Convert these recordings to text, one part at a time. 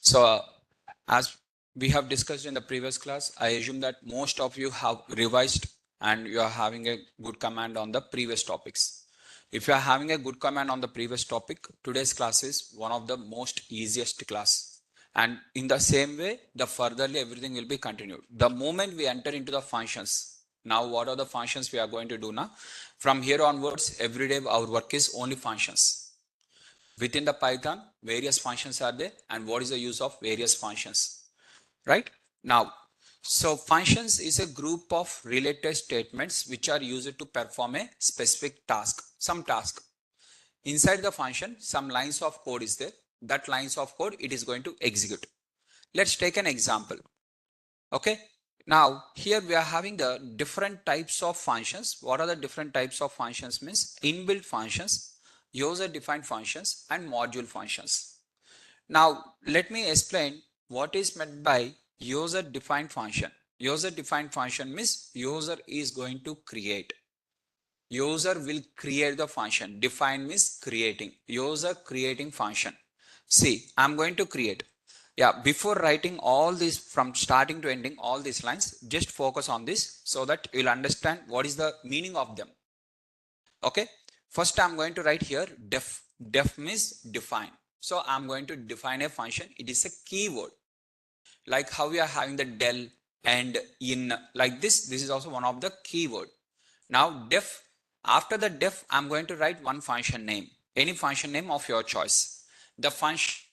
So as we have discussed in the previous class, I assume that most of you have revised and you are having a good command on the previous topics. If you are having a good command on the previous topic, today's class is one of the most easiest class. And in the same way, the furtherly everything will be continued. The moment we enter into the functions, now what are the functions we are going to do now? From here onwards, every day our work is only functions. Within the Python, various functions are there and what is the use of various functions, right? Now, so functions is a group of related statements which are used to perform a specific task, some task. Inside the function, some lines of code is there. That lines of code it is going to execute. Let's take an example. Okay. Now, here we are having the different types of functions. What are the different types of functions means? Inbuilt functions, user defined functions and module functions. Now, let me explain what is meant by user defined function. User defined function means user is going to create. User will create the function. Define means creating. User creating function. See, I'm going to create. Yeah, before writing all this from starting to ending, all these lines, just focus on this so that you'll understand what is the meaning of them. Okay. First, I'm going to write here def. Def means define. So I'm going to define a function. It is a keyword. Like how we are having the del and in like this. This is also one of the keyword. Now def. After the def, I'm going to write one function name. Any function name of your choice. The function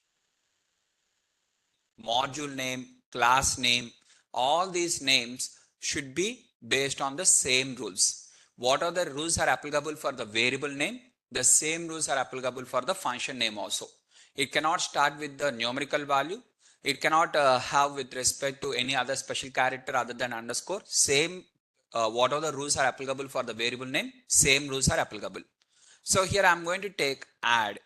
module name, class name, all these names should be based on the same rules. What are the rules are applicable for the variable name? The same rules are applicable for the function name also. It cannot start with the numerical value. It cannot have with respect to any other special character other than underscore. Same, what are the rules are applicable for the variable name? Same rules are applicable. So here I'm going to take add.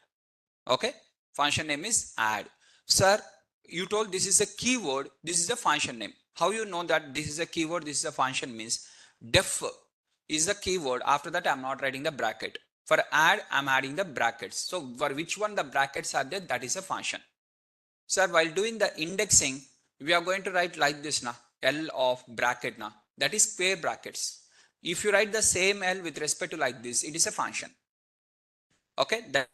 Okay, function name is add. Sir, you told this is a keyword, this is a function name. How you know that this is a keyword, this is a function means def is the keyword. After that, I'm not writing the bracket. For add, I'm adding the brackets. So for which one the brackets are there, that is a function. Sir, while doing the indexing, we are going to write like this now, L of bracket now. That is square brackets. If you write the same L with respect to like this, it is a function. Okay, that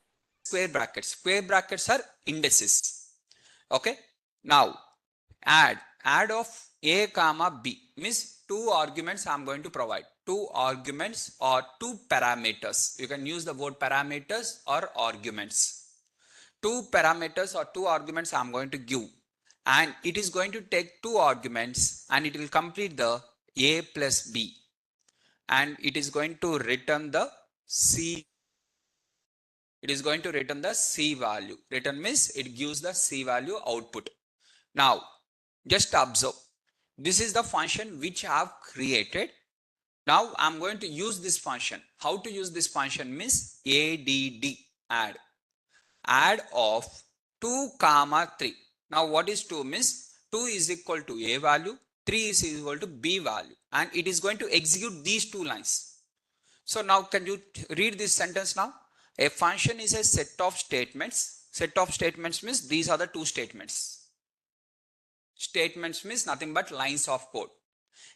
square brackets. Square brackets are indices. Okay. Now add of a comma b means two arguments I'm going to provide. Two arguments or two parameters. You can use the word parameters or arguments. Two parameters or two arguments I'm going to give, and it is going to take two arguments and it will complete the a plus b, and it is going to return the c. It is going to return the C value. Return means it gives the C value output. Now, just observe. This is the function which I have created. Now, I'm going to use this function. How to use this function means add. Add of 2 comma 3. Now, what is 2 means? 2 is equal to A value, 3 is equal to B value. And it is going to execute these two lines. So now can you read this sentence now? A function is a set of statements. Set of statements means these are the two statements. Statements means nothing but lines of code.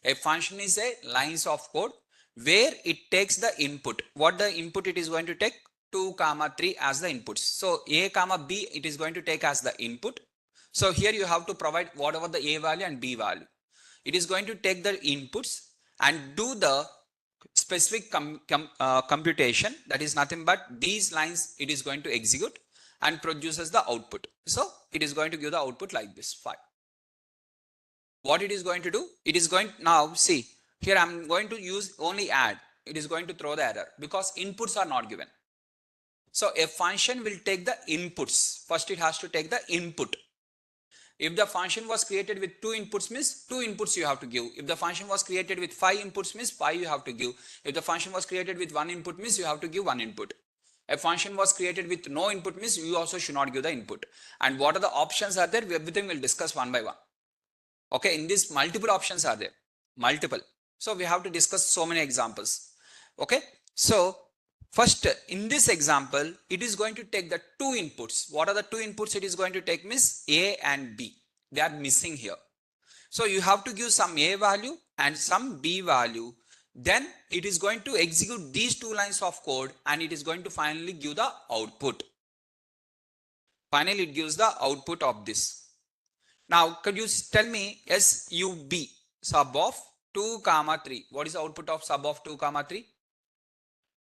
A function is a lines of code where it takes the input. What the input it is going to take? 2 comma 3 as the inputs. So a comma b it is going to take as the input. So here you have to provide whatever the a value and b value. It is going to take the inputs and do the specific computation, that is nothing but these lines it is going to execute and produces the output. So it is going to give the output like this 5. What it is going to do? It is going now see here I'm going to use only add. It is going to throw the error because inputs are not given. So a function will take the inputs. First it has to take the input. If the function was created with 2 inputs means 2 inputs you have to give. If the function was created with 5 inputs means 5 you have to give. If the function was created with 1 input means you have to give 1 input. A function was created with no input means you also should not give the input. And what are the options are there? Everything we'll discuss one by one. Okay, in this multiple options are there. Multiple. So we have to discuss so many examples. Okay, so First, in this example, it is going to take the two inputs. What are the two inputs it is going to take? Means A and B. They are missing here. So you have to give some A value and some B value. Then it is going to execute these two lines of code and it is going to finally give the output. Finally, it gives the output of this. Now, could you tell me SUB sub of 2 comma 3? What is the output of sub of 2 comma 3?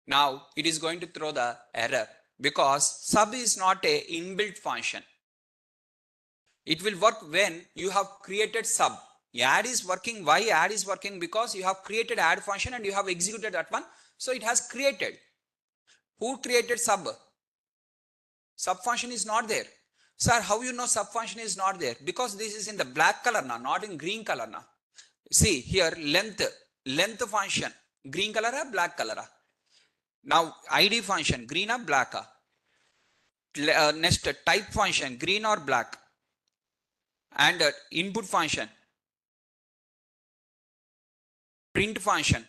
Now it is going to throw the error because sub is not a inbuilt function. It will work when you have created sub. Add is working. Why add is working? Because you have created add function and you have executed that one. So it has created. Who created sub? Sub function is not there. Sir, how you know sub function is not there? Because this is in the black color now, not in green color now. See here, length function, green color or black color. Now id function, green or black. Next type function, green or black. And input function, print function,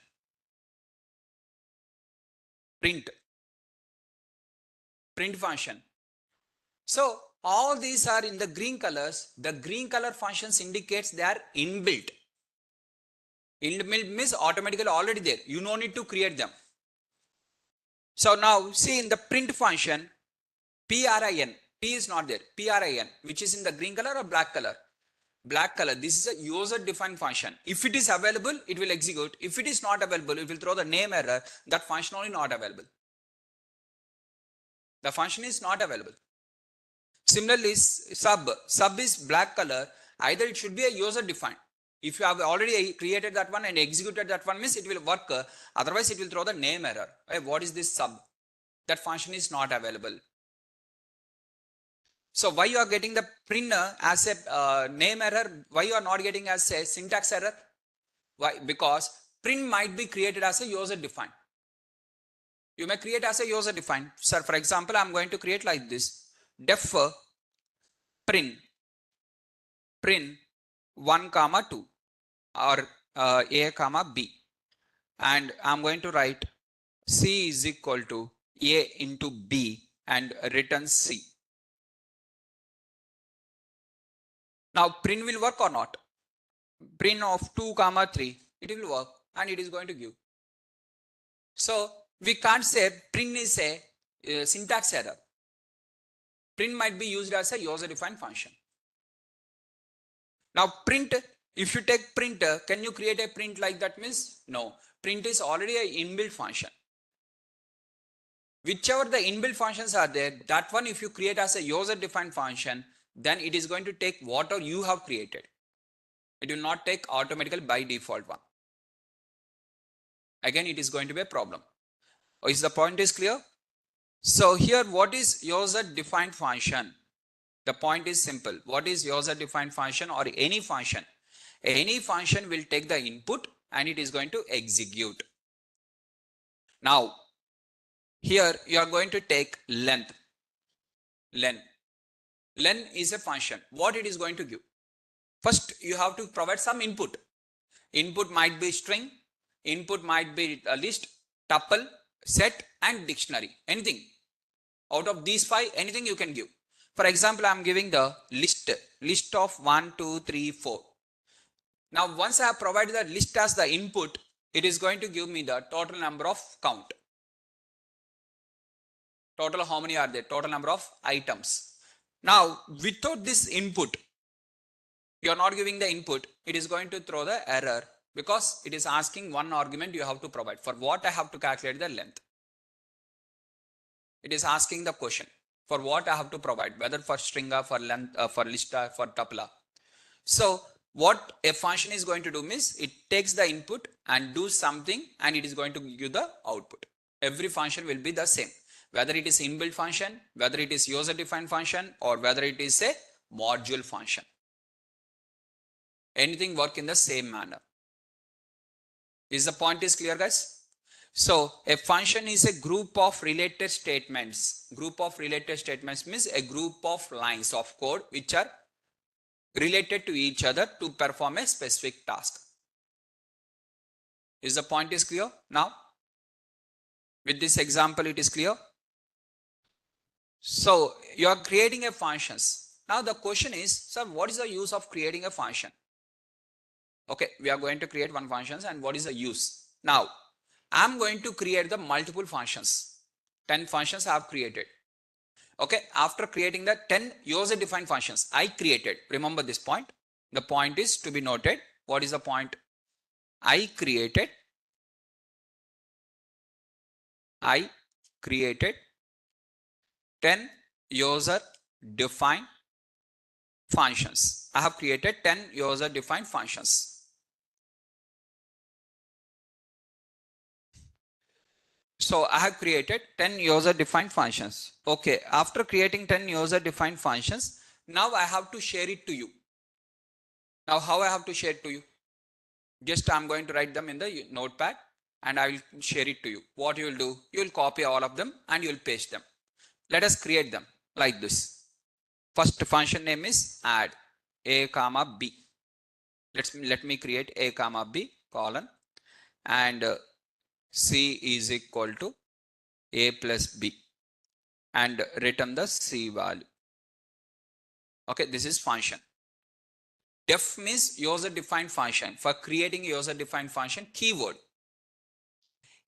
print function. So all these are in the green colors. The green color functions indicates they are inbuilt. Inbuilt means automatically already there. You no need to create them. So now see in the print function, PRIN, P is not there, PRIN, which is in the green color or black color? Black color. This is a user defined function. If it is available, it will execute. If it is not available, it will throw the name error. That function only not available. The function is not available. Similarly, sub is black color. Either it should be a user defined. If you have already created that one and executed that one, means it will work. Otherwise, it will throw the name error. Hey, what is this sub? That function is not available. So why you are getting the print as a name error? Why you are not getting as a syntax error? Why? Because print might be created as a user defined. You may create as a user defined. Sir, for example, I am going to create like this. Def print 1 comma 2 or A comma B. And I am going to write C is equal to A into B and return C. Now print will work or not? Print of 2 comma 3, it will work and it is going to give. So we can't say print is a syntax error. Print might be used as a user defined function. Now print, if you take print, can you create a print like that? Means no, print is already an inbuilt function. Whichever the inbuilt functions are there, that one if you create as a user defined function, then it is going to take whatever you have created. It will not take automatically by default one. Again, it is going to be a problem. Is the point is clear? So here, what is user defined function? The point is simple. What is user defined function or any function? Any function will take the input and it is going to execute. Now, here you are going to take length. Len is a function. What it is going to give? First, you have to provide some input. Input might be string. Input might be a list, tuple, set and dictionary. Anything. Out of these 5, anything you can give. For example, I am giving the list of 1, 2, 3, 4. Now, once I have provided the list as the input, it is going to give me the total number of count. Total how many are there? Total number of items. Now, without this input, you are not giving the input, it is going to throw the error because it is asking one argument you have to provide. For what I have to calculate the length. It is asking the question for what I have to provide, whether for string or for length, for list or for tuple. So what a function is going to do means it takes the input and do something and it is going to give the output. Every function will be the same, whether it is inbuilt function, whether it is user defined function or whether it is a module function. Anything work in the same manner. Is the point is clear, guys? So a function is a group of related statements. Group of related statements means a group of lines of code which are related to each other to perform a specific task. Is the point is clear now? With this example, it is clear. So you are creating a functions. Now the question is, sir, what is the use of creating a function? Okay, we are going to create one functions, and what is the use? Now, I'm going to create the multiple functions. 10 functions I have created. Okay, after creating the 10 user defined functions I created, remember this point. The point is to be noted. What is the point? I created 10 user defined functions. I have created 10 user defined functions. So I have created 10 user defined functions. Okay, after creating 10 user defined functions, now I have to share it to you. Now how I have to share it to you? Just I'm going to write them in the notepad and I will share it to you. What you will do? You will copy all of them and you will paste them. Let us create them like this. First function name is add a comma b. Let me create a comma b colon and c is equal to a plus b and return the c value. Okay, this is function. Def means user defined function. For creating user defined function, keyword.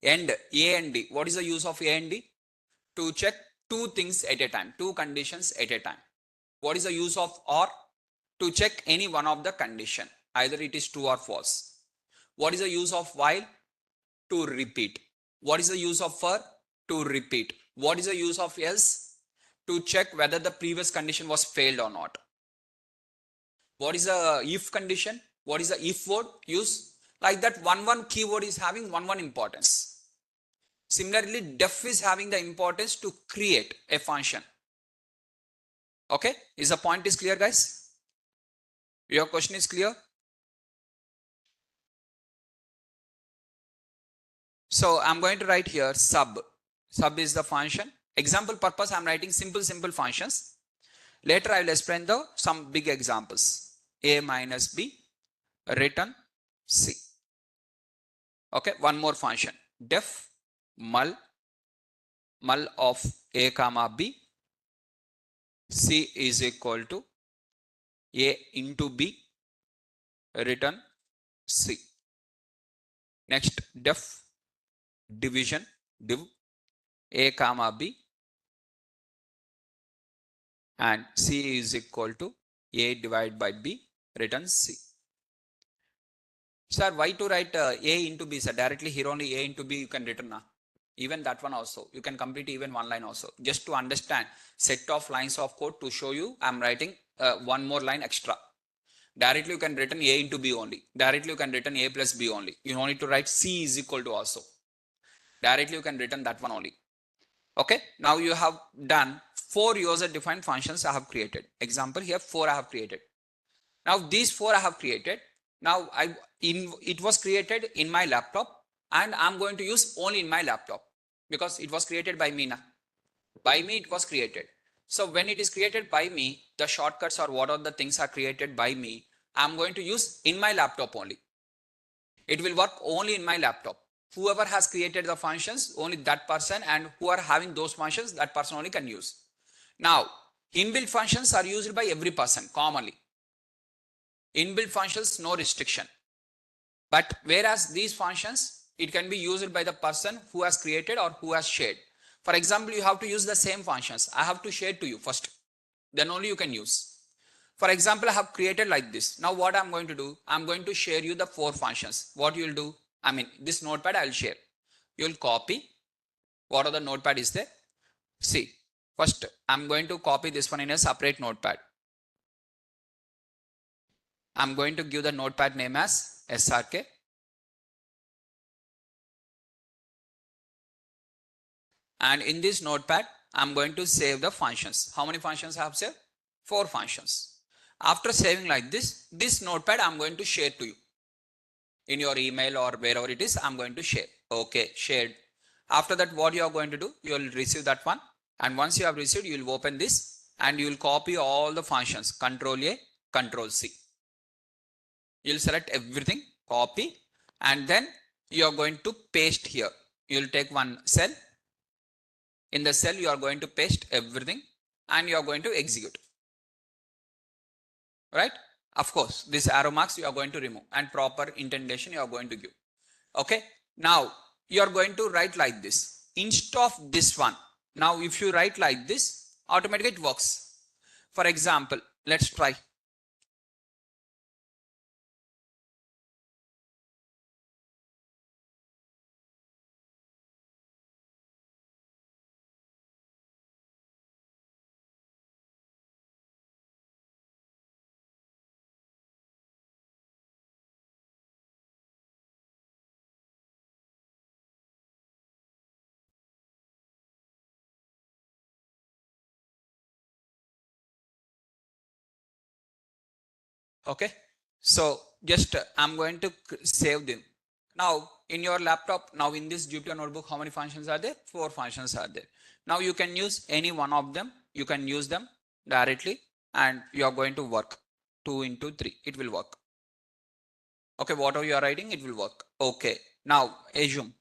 And a and d. What is the use of a and d? To check two things at a time, two conditions at a time. What is the use of or? To check any one of the condition, either it is true or false. What is the use of while? To repeat. What is the use of for? To repeat. What is the use of else? To check whether the previous condition was failed or not. What is the if condition? What is the if word use? Like that, one keyword is having one importance. Similarly, def is having the importance to create a function. Okay, is the point is clear, guys? Your question is clear? So I'm going to write here sub. Sub is the function. Example purpose, I'm writing simple functions. Later I will explain the some big examples. A minus b, return c. Okay, one more function. Def mul of a comma b, c is equal to a into b, return c. Next, def division div a comma b and c is equal to a divided by b, return c. Sir, why to write a into b? Sir, directly here only a into b you can return now. Even that one also you can complete even one line also, just to understand set of lines of code. To show you, I'm writing one more line extra. Directly you can return a into b only. Directly you can return a plus b only. You don't need to write c is equal to also. Directly you can return that one only. Okay, now you have done 4 user defined functions I have created. Example here 4 I have created. Now these 4 I have created. Now it was created in my laptop and I'm going to use only in my laptop because it was created by me now. By me it was created. So when it is created by me, the shortcuts or what are the things are created by me, I'm going to use in my laptop only. It will work only in my laptop. Whoever has created the functions, only that person, and who are having those functions, that person only can use. Now, inbuilt functions are used by every person commonly. Inbuilt functions, no restriction. But whereas these functions, it can be used by the person who has created or who has shared. For example, you have to use the same functions. I have to share to you first. Then only you can use. For example, I have created like this. Now what I'm going to do, I'm going to share you the 4 functions. What you will do, I mean this notepad I will share. You will copy whatever the notepad is there. See, first I'm going to copy this one in a separate notepad. I'm going to give the notepad name as SRK. And in this notepad, I'm going to save the functions. How many functions I have saved? 4 functions. After saving like this notepad I'm going to share to you. In your email or wherever it is, I'm going to share. Okay, shared. After that, what you are going to do, you will receive that one. And once you have received, you will open this and you will copy all the functions. Control A, Control C. You will select everything, copy, and then you are going to paste here You will take one cell. In the cell, you are going to paste everything and you are going to execute. Right? Of course, this arrow marks you are going to remove and proper indentation you are going to give. Okay. Now, you are going to write like this. Instead of this one, now if you write like this, automatically it works. For example, let's try. Okay. So just I'm going to save them. Now in your laptop, now in this Jupyter notebook, how many functions are there? 4 functions are there. Now you can use any one of them. You can use them directly and you are going to work 2 into 3. It will work. Okay. Whatever you are writing, it will work. Okay. Now assume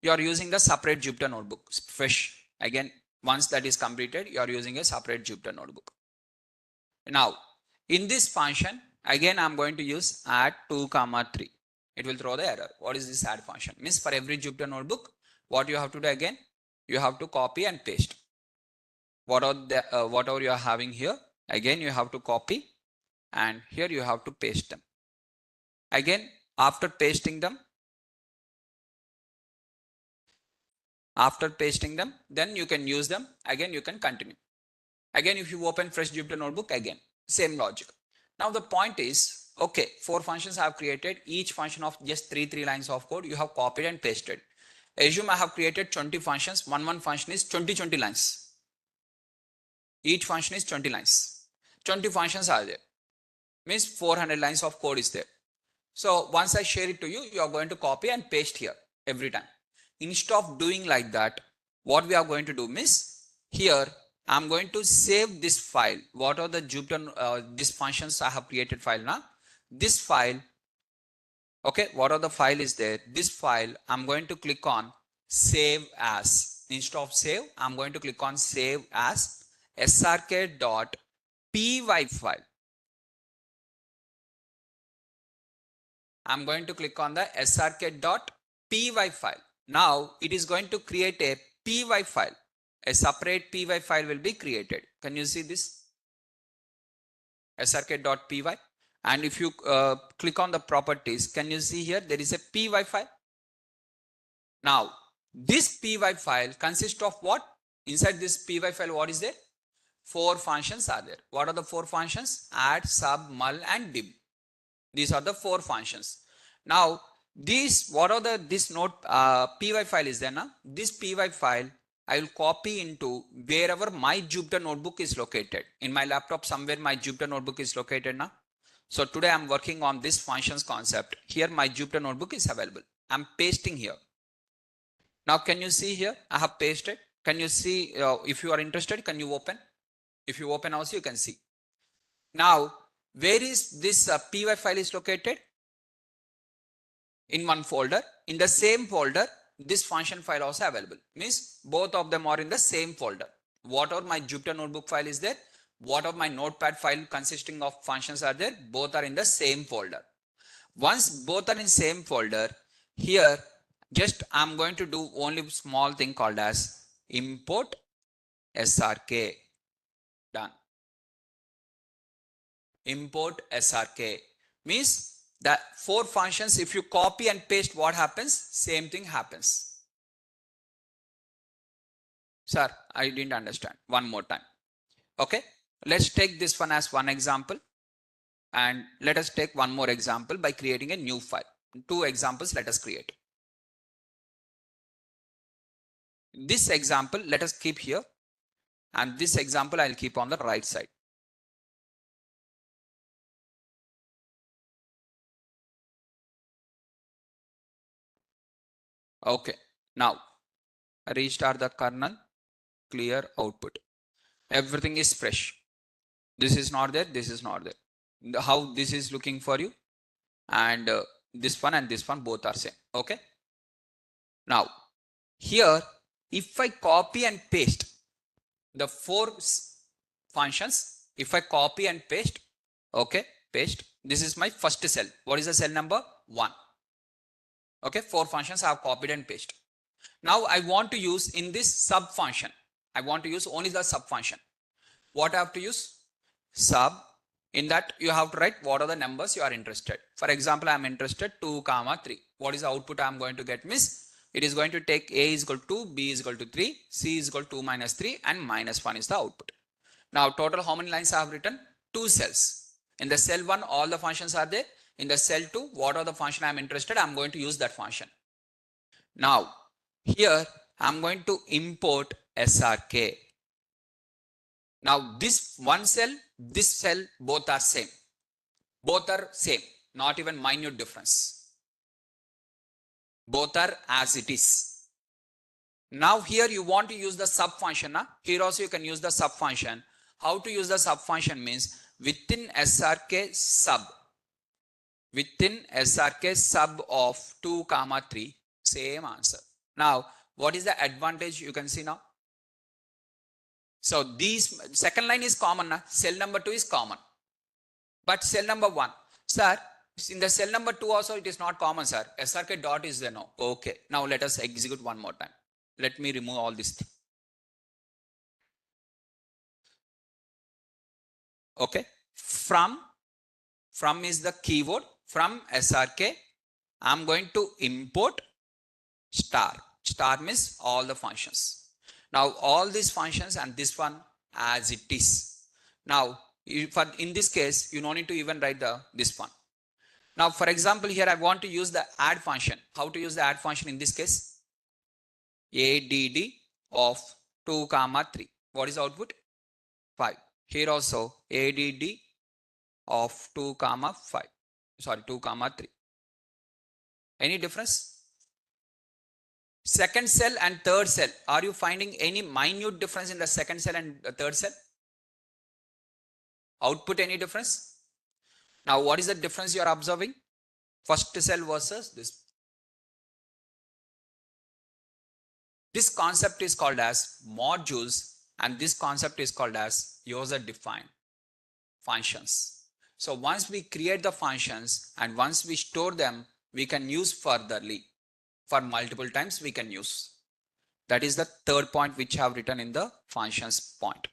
you are using the separate Jupyter notebook fresh. Again, once that is completed, you are using a separate Jupyter notebook. Now in this function, again I'm going to use add 2 comma 3. It will throw the error. What is this add function? Means for every Jupyter notebook, what you have to do again, you have to copy and paste. Whatever you are having here, again you have to copy and here you have to paste them. Again, after pasting them, then you can use them. Again, you can continue. Again, if you open fresh Jupyter notebook, again, same logic. Now the point is, okay, 4 functions I have created, each function of just 3 lines of code, you have copied and pasted. Assume I have created 20 functions, one function is 20 lines. Each function is 20 lines. 20 functions are there. Means 400 lines of code is there. So once I share it to you, you are going to copy and paste here every time. Instead of doing like that, what we are going to do means here I'm going to save this file. What are the Jupyter these functions I have created file now? This file, okay, what are the file is there? This file I'm going to click on save as. Instead of save, I'm going to click on save as srk.py file. I'm going to click on the srk.py file. Now it is going to create a py file. A separate py file will be created. Can you see this? srk.py. And if you click on the properties, can you see here there is a py file? Now this py file consists of what? Inside this py file, what is there? 4 functions are there. What are the 4 functions? Add, sub, mul and dim. These are the 4 functions. Now these, what are the, this node py file is there now? This py file I will copy into wherever my Jupyter notebook is located. In my laptop somewhere my Jupyter notebook is located now. So today I'm working on this functions concept. Here my Jupyter notebook is available. I'm pasting here. Now can you see here? I have pasted. Can you see, if you are interested, can you open? If you open also you can see. Now where is this py file is located? In one folder. In the same folder, this function file also available. Means both of them are in the same folder. Whatever my Jupyter notebook file is there, whatever my notepad file consisting of functions are there, both are in the same folder. Once both are in same folder, here just I'm going to do only small thing called as import srk. Done. Import srk means the 4 functions, if you copy and paste, what happens? Same thing happens. Sir, I didn't understand. One more time. Okay. Let's take this one as one example. And let us take one more example by creating a new file. 2 examples let us create. This example let us keep here. And this example I'll keep on the right side. Okay. Now restart the kernel. Clear output. Everything is fresh. This is not there. This is not there. How this is looking for you, and this one and this one both are same. Okay. Now Here, if I copy and paste the four functions, if I copy and paste, okay, paste, this is my first cell. What is the cell number? 1. Okay, 4 functions I have copied and pasted. Now I want to use in this sub function, I want to use only the sub function. What I have to use? Sub. In that you have to write what are the numbers you are interested. For example, I am interested 2, 3. What is the output I am going to get? Miss, it is going to take A is equal to 2, B is equal to 3, C is equal to 2 minus 3 and minus 1 is the output. Now total how many lines I have written? 2 cells. In the cell 1 all the functions are there. In the cell 2 what are the function I am interested? I am going to use that function. Now here I am going to import SRK. Now this one cell, this cell, both are same. Both are same, not even minute difference. Both are as it is. Now here you want to use the sub function. Here also you can use the sub function. How to use the sub function means within SRK sub. Within SRK sub of 2, 3, same answer. Now what is the advantage you can see now? So these second line is common. Cell number 2 is common. But cell number 1, sir, in the cell number 2 also it is not common, sir. SRK dot is there now. Okay. Now let us execute one more time. Let me remove all this thing. Okay. From is the keyword. From SRK, I am going to import star. Star means all the functions. Now all these functions and this one as it is. Now in this case, you don't need to even write this one. Now for example, here I want to use the add function. How to use the add function in this case? ADD of 2, 3. What is the output? 5. Here also ADD of 2, 5. Sorry, 2, 3. Any difference? Second cell and third cell. Are you finding any minute difference in the second cell and the third cell? Output any difference? Now what is the difference you are observing? First cell versus this. This concept is called as modules and this concept is called as user defined functions. So once we create the functions and once we store them, we can use furtherly. For multiple times we can use. That is the third point which I have written in the functions point.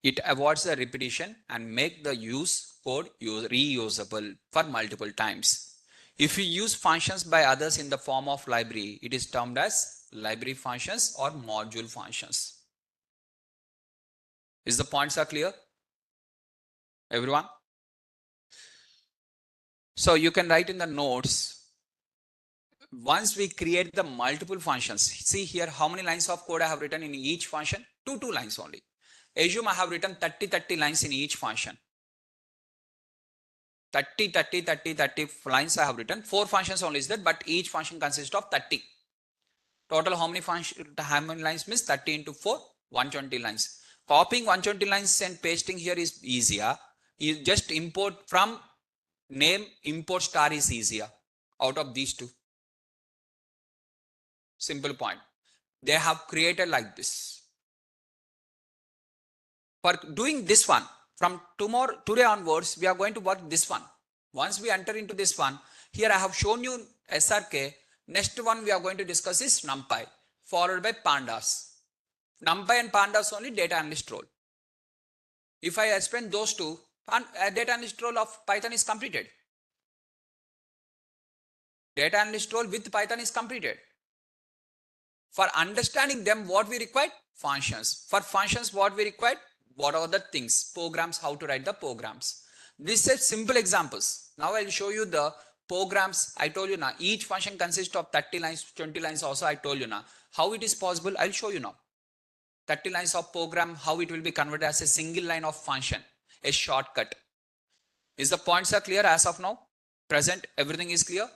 It avoids the repetition and make the use code reusable for multiple times. If you use functions by others in the form of library, it is termed as library functions or module functions. Is the points are clear? Everyone? So you can write in the notes. Once we create the multiple functions, see here how many lines of code I have written in each function? 2 lines only. Assume I have written 30 lines in each function. 30 lines I have written. 4 functions only is there, but each function consists of 30. Total how many lines means 30 into 4? 120 lines. Copying 120 lines and pasting here is easier. You just import from name, import star is easier out of these two. Simple point. They have created like this. For doing this one, from today onwards, we are going to work this one. Once we enter into this one, here I have shown you SRK. Next one we are going to discuss is NumPy, followed by pandas. NumPy and pandas only data analyst role. If I explain those two, data analyst role of Python is completed. Data analyst role with Python is completed. For understanding them, what we require? Functions. For functions, what we require? What are the things? Programs, how to write the programs. These are simple examples. Now I will show you the programs. I told you now, each function consists of 30 lines, 20 lines also I told you now. How it is possible, I will show you now. 30 lines of program, how it will be converted as a single line of function, a shortcut. Is the points are clear as of now? Present, everything is clear?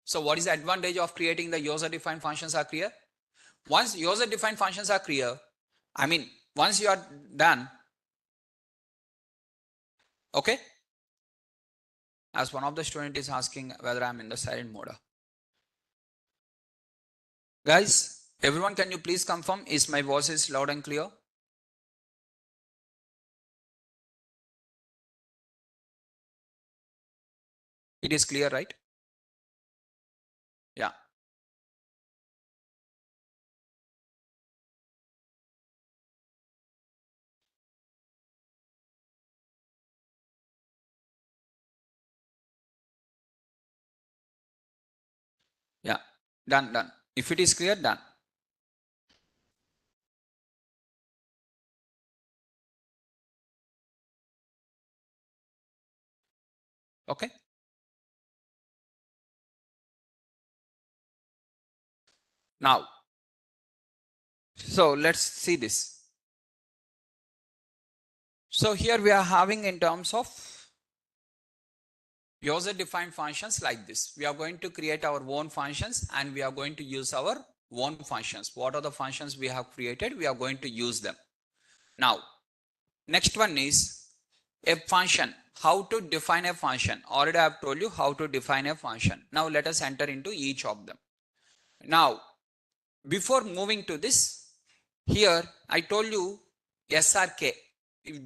So what is the advantage of creating the user-defined functions are clear? Once user-defined functions are clear, once you are done, okay? As one of the students is asking whether I'm in the silent mode. Guys, everyone, can you please confirm? Is my voice is loud and clear? It is clear, right? Yeah. Yeah. Done, done. If it is clear, done. Okay. Now, so let's see this. So here we are having in terms of user defined functions like this. We are going to create our own functions and we are going to use our own functions. What are the functions we have created? We are going to use them. Now, next one is a function. How to define a function? Already I have told you how to define a function. Now let us enter into each of them. Now, before moving to this, here I told you SRK.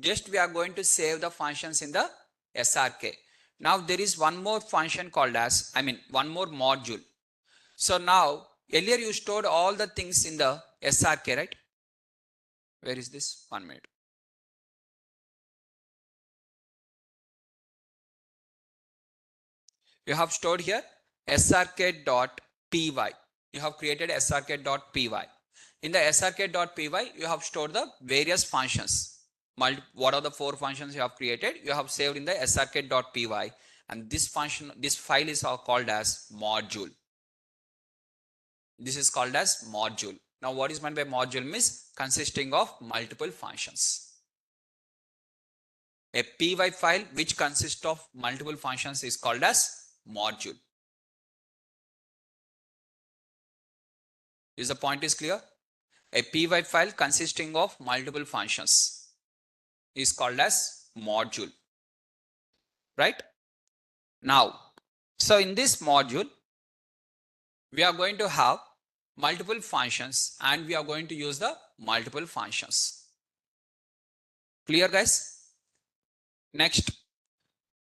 Just we are going to save the functions in the SRK. Now there is one more function called as, one more module. So now, earlier you stored all the things in the SRK, right? Where is this? 1 minute. You have stored here srk.py. You have created srk.py. In the srk.py, you have stored the various functions. What are the 4 functions you have created? You have saved in the srk.py, and this function, this file is called as module. This is called as module. Now, what is meant by module? Means consisting of multiple functions. A py file which consists of multiple functions is called as module. Is the point is clear? A py file consisting of multiple functions is called as module, right? Now, so in this module, we are going to have multiple functions and we are going to use the multiple functions. Clear, guys? Next,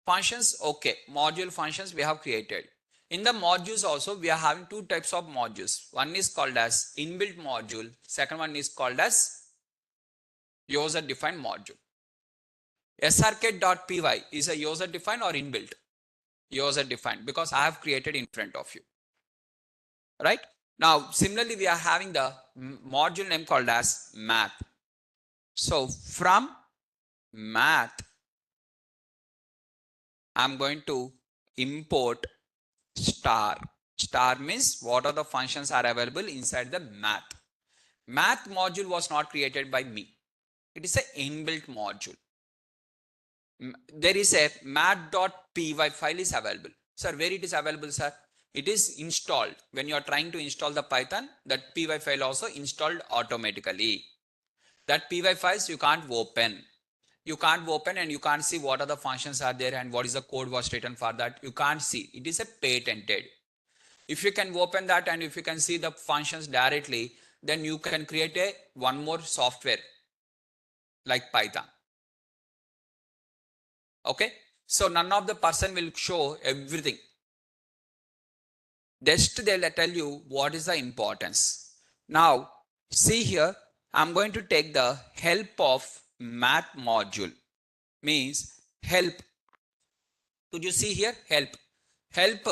functions. Okay, module functions we have created. In the modules also, we are having 2 types of modules. One is called as inbuilt module. Second one is called as user defined module. srk.py is a user defined or inbuilt? User defined, because I have created in front of you, right? Now, similarly, we are having the module name called as math. So from math, I'm going to import star. Star means what are the functions are available inside the math. Math module was not created by me. It is an inbuilt module. There is a math.py file is available. Sir, where it is available, sir? It is installed. When you are trying to install the Python, that py file also installed automatically. That py files you can't open. You can't open and you can't see what are the functions are there and what is the code was written for that. You can't see. It is a patented. If you can open that and if you can see the functions directly, then you can create a one more software like Python. Okay. So none of the person will show everything. Just they'll tell you what is the importance. Now, see here, I'm going to take the help of math module. Means help. Could you see here? Help. Help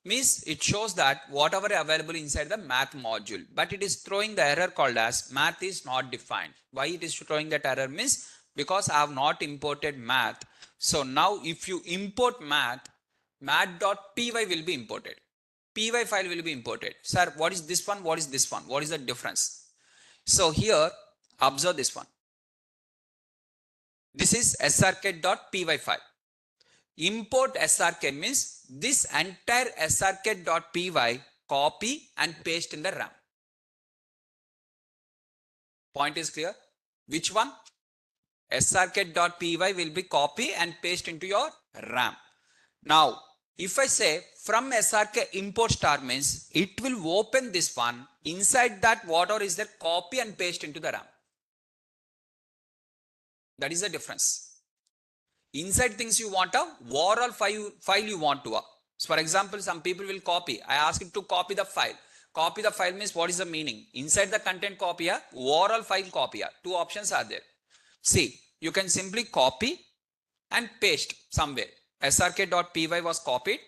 means it shows that whatever available inside the math module, but it is throwing the error called as math is not defined. Why it is throwing that error? Means because I have not imported math. So now if you import math.py will be imported. Py file will be imported. Sir, what is this one? What is this one? What is the difference? So here, observe this one. This is srk.py file. Import srk means this entire srk.py copy and paste in the RAM. Point is clear? Which one? srk.py will be copy and paste into your RAM. Now, If I say from SRK import star means it will open this one. Inside that whatever is there, copy and paste into the RAM. That is the difference. Inside things you want a overall file you want to. So for example, some people will copy. I ask it to copy the file. Copy the file means what is the meaning? Inside the content copy, overall file copy. Two options are there. See, you can simply copy and paste somewhere. srk.py was copied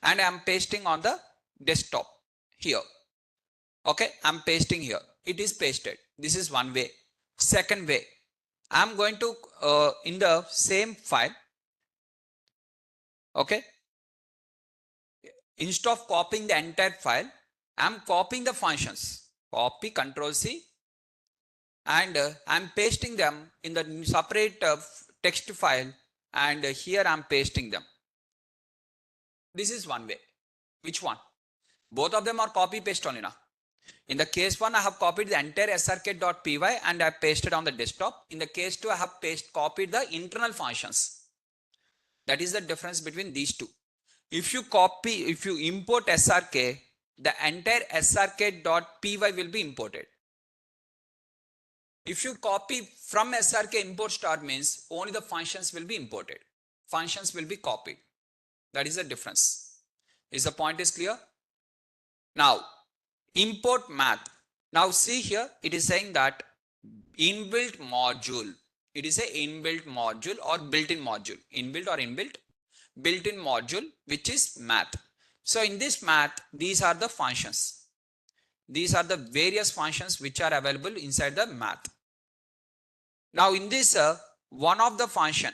and I am pasting on the desktop here. Okay, I am pasting here. It is pasted. This is one way. Second way, I am going to in the same file. Okay, instead of copying the entire file, I am copying the functions. Copy, Control C, and I am pasting them in the separate text file, and here I am pasting them. This is one way. Which one? Both of them are copy paste only now. In the case 1, I have copied the entire srk.py and I pasted on the desktop. In the case 2, I have copied the internal functions. That is the difference between these two. If you import srk, the entire srk.py will be imported. If you copy from srk import star means only the functions will be imported. Functions will be copied. That is the difference. Is the point is clear? Now, import math. Now see here, it is saying that inbuilt module. It is a inbuilt module or built-in module. Inbuilt or inbuilt? Built-in module, which is math. So in this math, these are the functions. These are the various functions which are available inside the math. Now in this, one of the function,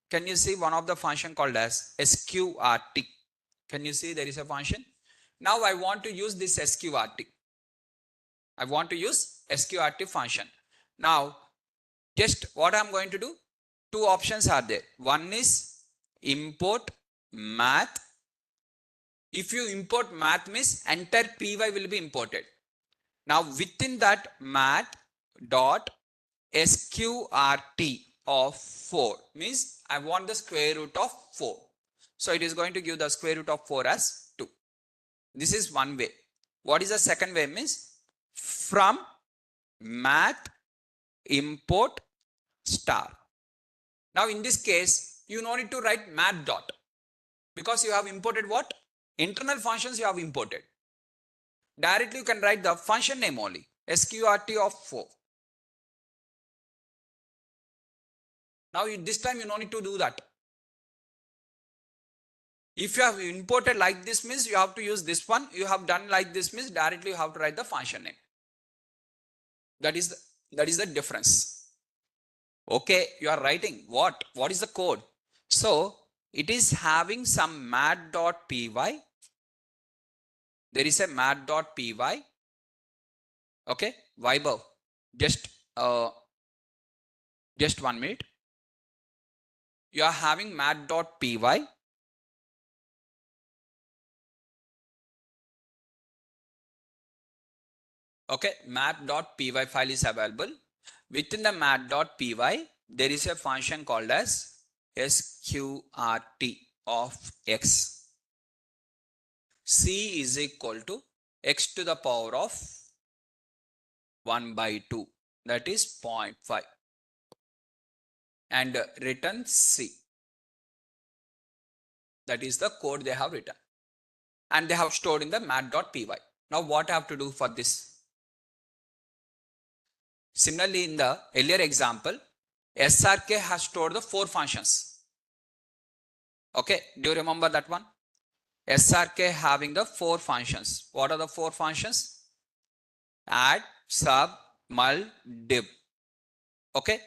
can you see one of the function called as sqrt? Can you see there is a function? Now I want to use this sqrt. I want to use sqrt function. Now, just what I am going to do, two options are there. One is import math. If you import math means entire py will be imported. Now within that math dot sqrt of 4 means I want the square root of 4. So it is going to give the square root of 4 as 2. This is one way. What is the second way? Means from math import star. Now in this case, you no need to write math dot because you have imported what? Internal functions you have imported. Directly you can write the function name only, sqrt of 4. Now this time you no need to do that. If you have imported like this means you have to use this one. You have done like this means directly you have to write the function name. That is the difference. Okay, you are writing what? What is the code? So it is having some math.py. There is a math.py. Okay, Viber. Just 1 minute. You are having math.py. Okay, math.py file is available. Within the math.py, there is a function called as sqrt of x. C is equal to x to the power of 1 by 2. That is 0.5. And return C. That is the code they have written. And they have stored in the math.py. Now what I have to do for this? Similarly, in the earlier example, srk has stored the 4 functions. Okay, do you remember that one? srk having the 4 functions. What are the 4 functions? Add, sub, mul, div. Okay,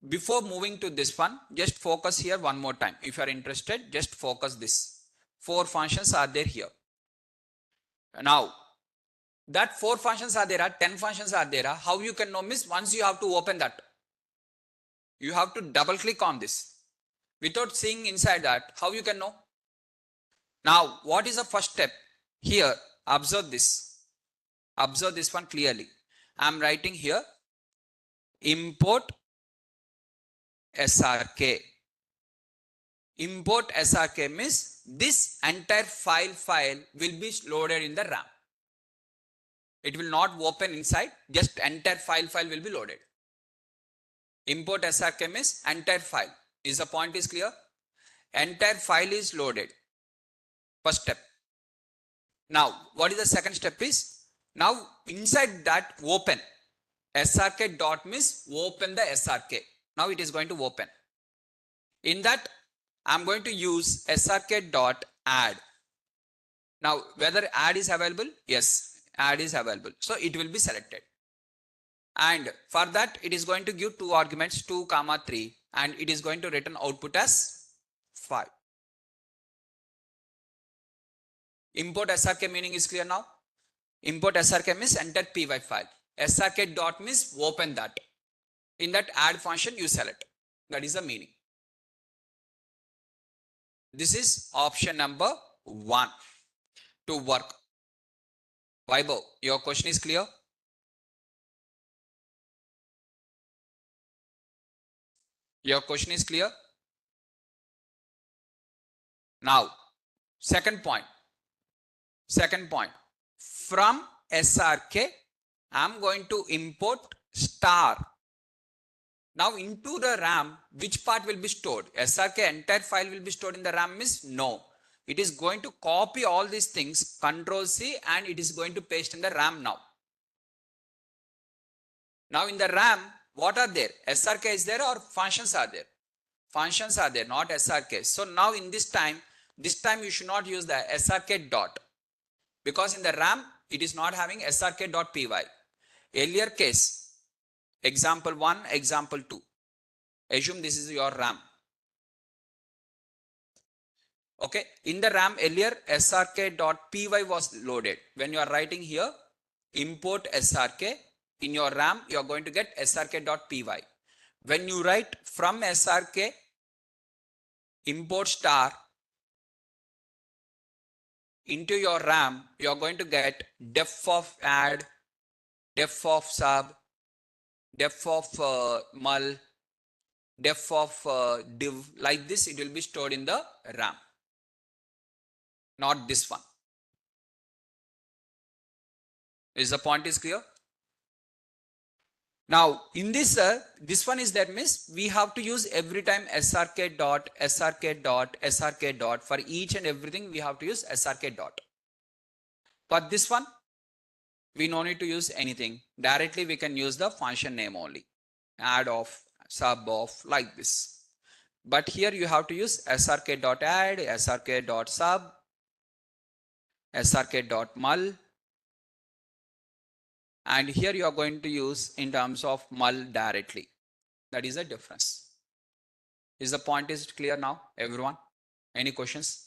before moving to this one, just focus here one more time. If you are interested, just focus this. 4 functions are there here. Now, that 4 functions are there, 10 functions are there. How you can know means once you have to open that. You have to double click on this. Without seeing inside that, how you can know? Now, what is the first step? Here, observe this. Observe this one clearly. I am writing here, import srk. Import SRK means this entire file will be loaded in the RAM. It will not open inside, just entire file will be loaded. Import SRK means entire file. Is the point is clear? Entire file is loaded. First step. Now, what is the second step is? Now, inside that open. SRK dot means open the SRK. Now it is going to open. In that, I'm going to use SRK dot add. Now, whether add is available? Yes, add is available. So it will be selected. And for that, it is going to give two arguments, 2, 3, and it is going to return output as 5. Import SRK meaning is clear now? Import SRK means enter py file. SRK dot means open that. In that add function, you select. That is the meaning. This is option number 1 to work. Vaibhav, your question is clear? Your question is clear? Now, second point. From SRK, I'm going to import star. Now into the RAM, which part will be stored? SRK entire file will be stored in the RAM means no. It is going to copy all these things, Control C, and it is going to paste in the RAM now. Now in the RAM, what are there? SRK is there or functions are there? Functions are there, not SRK. So now in this time you should not use the SRK dot. Because in the RAM, it is not having srk.py. Earlier case, example 1, example 2. Assume this is your RAM. Okay, in the RAM earlier, srk.py was loaded. When you are writing here, import srk, in your RAM, you are going to get srk.py. When you write from srk, import star, into your RAM, you are going to get def of add, def of sub, def of mul, def of div. Like this, it will be stored in the RAM. Not this one. Is the point is clear? Now, in this, this one is that means we have to use every time srk dot, srk dot, srk dot. For each and everything, we have to use srk dot. For this one, we no need to use anything. Directly, we can use the function name only. Add of, sub of, like this. But here you have to use srk dot add, srk dot sub, srk dot mul. And here you are going to use in terms of mul directly. That is the difference. Is the point is clear now, everyone? Any questions?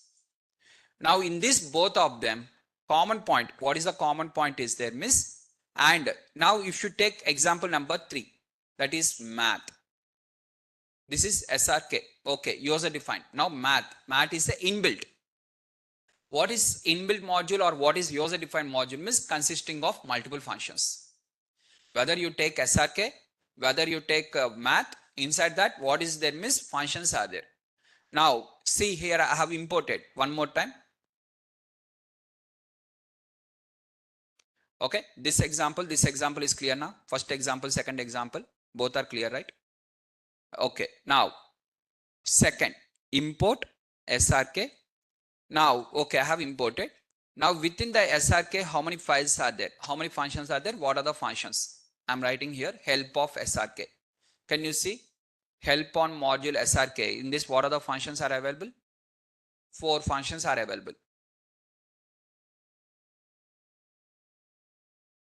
Now in this both of them, common point, what is the common point is there miss? And now if you take example number 3, that is math. This is SRK. Okay, user defined. Now math is the inbuilt. What is inbuilt module or what is user defined module means consisting of multiple functions. Whether you take SRK, whether you take math, inside that what is there means functions are there. Now see here I have imported one more time. Okay, this example is clear now. First example, second example, both are clear, right? Okay, now second, import SRK. Now, okay, I have imported. Now within the SRK, how many files are there? How many functions are there? What are the functions? I'm writing here help of SRK. Can you see? Help on module SRK. In this, what are the functions are available? 4 functions are available.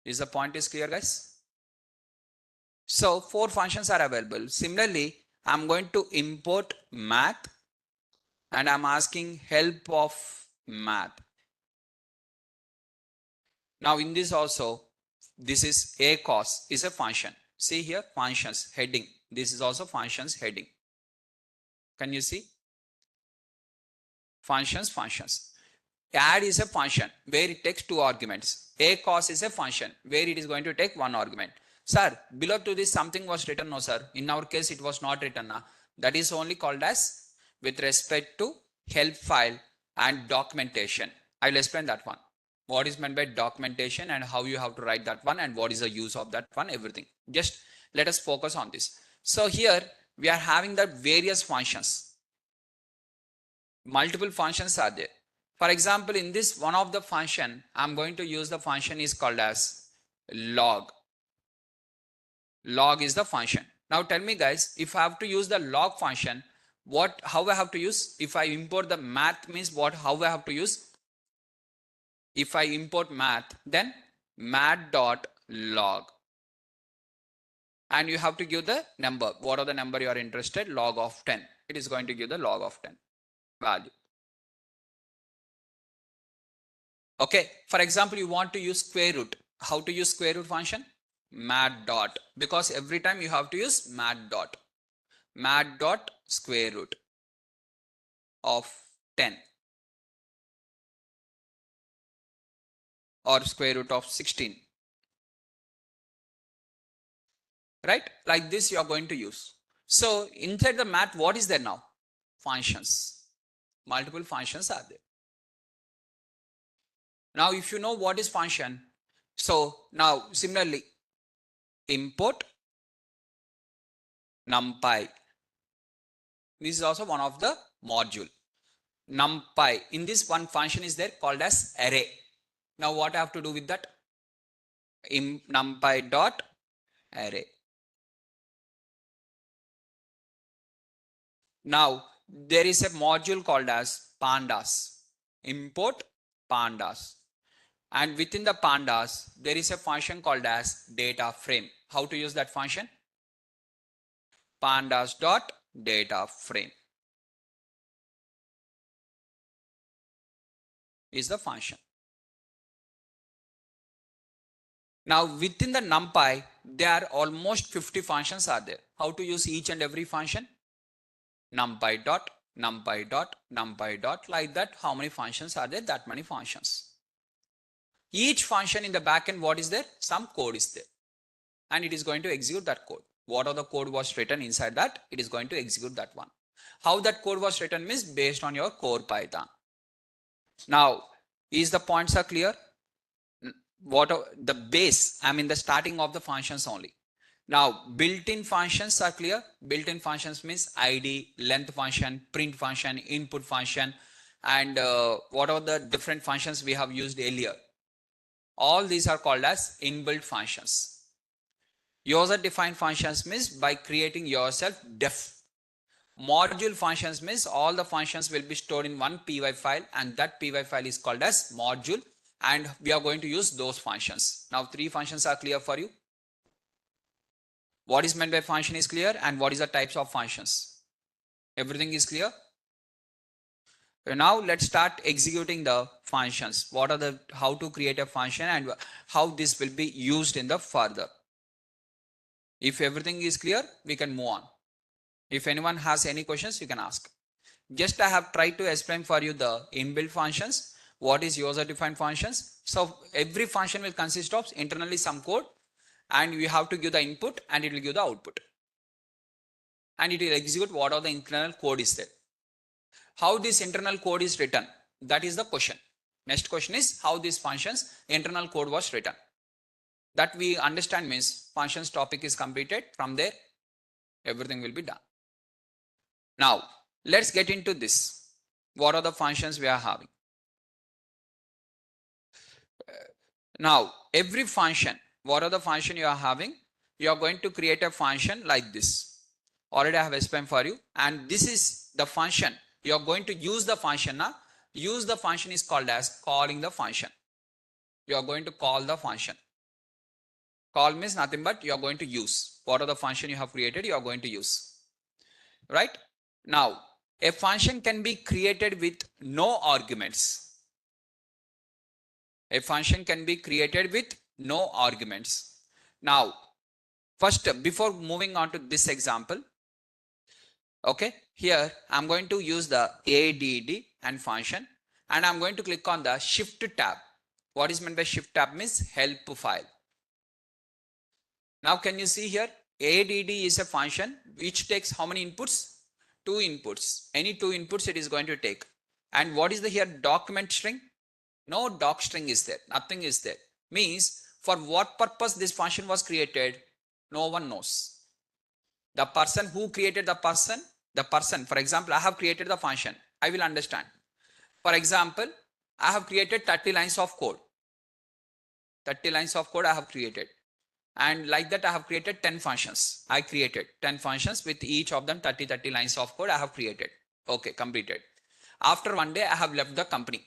Is the point is clear, guys? So 4 functions are available. Similarly, I'm going to import math and I'm asking help of math. Now in this also, this is a cos is a function. See here, functions heading. This is also functions heading. Can you see? Functions. Add is a function where it takes 2 arguments. A cos is a function where it is going to take 1 argument. Sir, below to this something was written. No, sir. In our case, it was not written. That is only called as with respect to help file and documentation. I will explain that one. What is meant by documentation and how you have to write that one and what is the use of that one, everything. Just let us focus on this. So here we are having the various functions. Multiple functions are there. For example, in this one of the function, I'm going to use the function is called as log. Log is the function. Now tell me guys, if I have to use the log function, how I have to use? If I import the math means what, how I have to use? If I import math, then math.log. And you have to give the number. What are the number you are interested? Log of 10. It is going to give the log of 10 value. Okay. For example, you want to use square root. How to use square root function? Math dot. Because every time you have to use math dot. Math dot square root of 10. Or square root of 16. Right? Like this you are going to use. So inside the math, what is there now? Functions. Multiple functions are there. Now if you know what is function, so now similarly import numpy. This is also one of the module. Numpy. In this one function is there called as array. Now what I have to do with that? Numpy dot array. Now there is a module called as pandas. Import pandas. And within the pandas, there is a function called as data frame. How to use that function? Pandas dot data frame is the function. Now within the numpy, there are almost 50 functions are there. How to use each and every function? Numpy dot, numpy dot, numpy dot, like that. How many functions are there? That many functions. Each function in the backend, what is there? Some code is there. And it is going to execute that code. What are the code was written inside that? It is going to execute that one. How that code was written means based on your core Python. Now, is the points are clear? What are the base? I mean the starting of the functions only. Now, built-in functions are clear. Built-in functions means ID, length function, print function, input function, and what are the different functions we have used earlier. All these are called as inbuilt functions. User-defined functions means by creating yourself def. Module functions means all the functions will be stored in one py file, and that py file is called as module, and we are going to use those functions. Now, three functions are clear for you. What is meant by function is clear, and what is the types of functions? Everything is clear. Now let's start executing the functions. What are the, how to create a function and how this will be used in the further. If everything is clear, we can move on. If anyone has any questions, you can ask. Just I have tried to explain for you the inbuilt functions. What is user defined functions? So every function will consist of internally some code, and you have to give the input and it will give the output. And it will execute what are the internal code is there. How this internal code is written? That is the question. Next question is how these functions internal code was written. That we understand means functions topic is completed. From there, everything will be done. Now, let's get into this. What are the functions we are having? Now, every function, what are the function you are having? You are going to create a function like this. Already I have explained for you. And this is the function. You are going to use the function now. Use the function is called as calling the function. You are going to call the function. Call means nothing but you are going to use. What are the function you have created? You are going to use. Right? Now, a function can be created with no arguments. A function can be created with no arguments. Now, first, before moving on to this example, okay, here I'm going to use the add and function, and I'm going to click on the shift tab. What is meant by shift tab means help file. Now can you see here add is a function which takes how many inputs? two inputs. Any two inputs it is going to take. And what is the here document string? No doc string is there. Nothing is there. Means for what purpose this function was created? No one knows. The person who created the person, for example, I have created the function. I will understand. For example, I have created 30 lines of code. 30 lines of code I have created. And like that, I have created 10 functions. I created 10 functions with each of them 30 lines of code I have created. Okay, completed. After one day, I have left the company.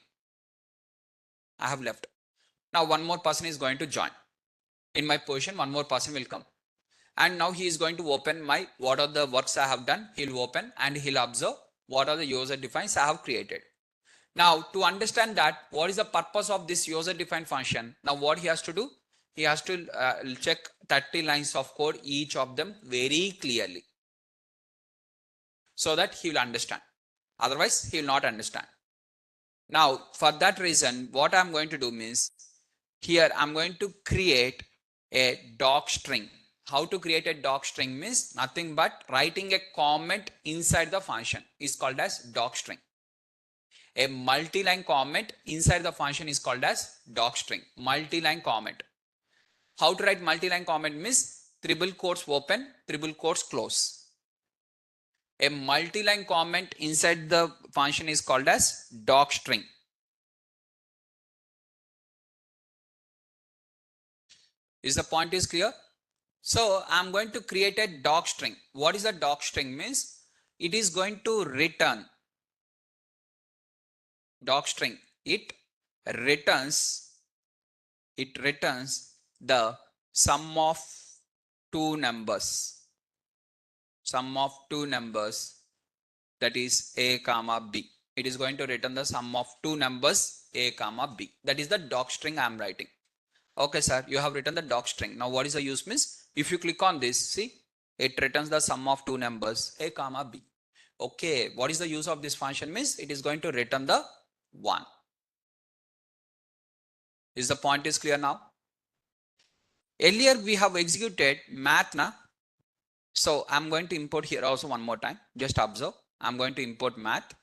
I have left. Now one more person is going to join. In my position, one more person will come. And now he is going to open my, what are the works I have done. He'll open and he'll observe what are the user defines I have created. Now to understand that, what is the purpose of this user defined function? Now what he has to do? He has to check 30 lines of code, each of them very clearly, so that he will understand. Otherwise, he will not understand. Now, for that reason, what I'm going to do means, here I'm going to create a doc string. How to create a doc string means nothing but writing a comment inside the function is called as doc string. A multi-line comment inside the function is called as doc string. Multi-line comment. How to write multi-line comment means triple quotes open, triple quotes close. A multi-line comment inside the function is called as doc string. Is the point is clear? So I'm going to create a doc string. What is a doc string means? It is going to return doc string. It returns the sum of two numbers. Sum of two numbers, that is a comma b. It is going to return the sum of two numbers a comma b. That is the doc string I am writing. Okay, sir, you have written the doc string. Now what is the use means? If you click on this, see, it returns the sum of two numbers a comma b. Okay, what is the use of this function means? It is going to return the 1. Is the point is clear now? Earlier we have executed math na. So I'm going to import here also one more time. Just observe. I'm going to import math.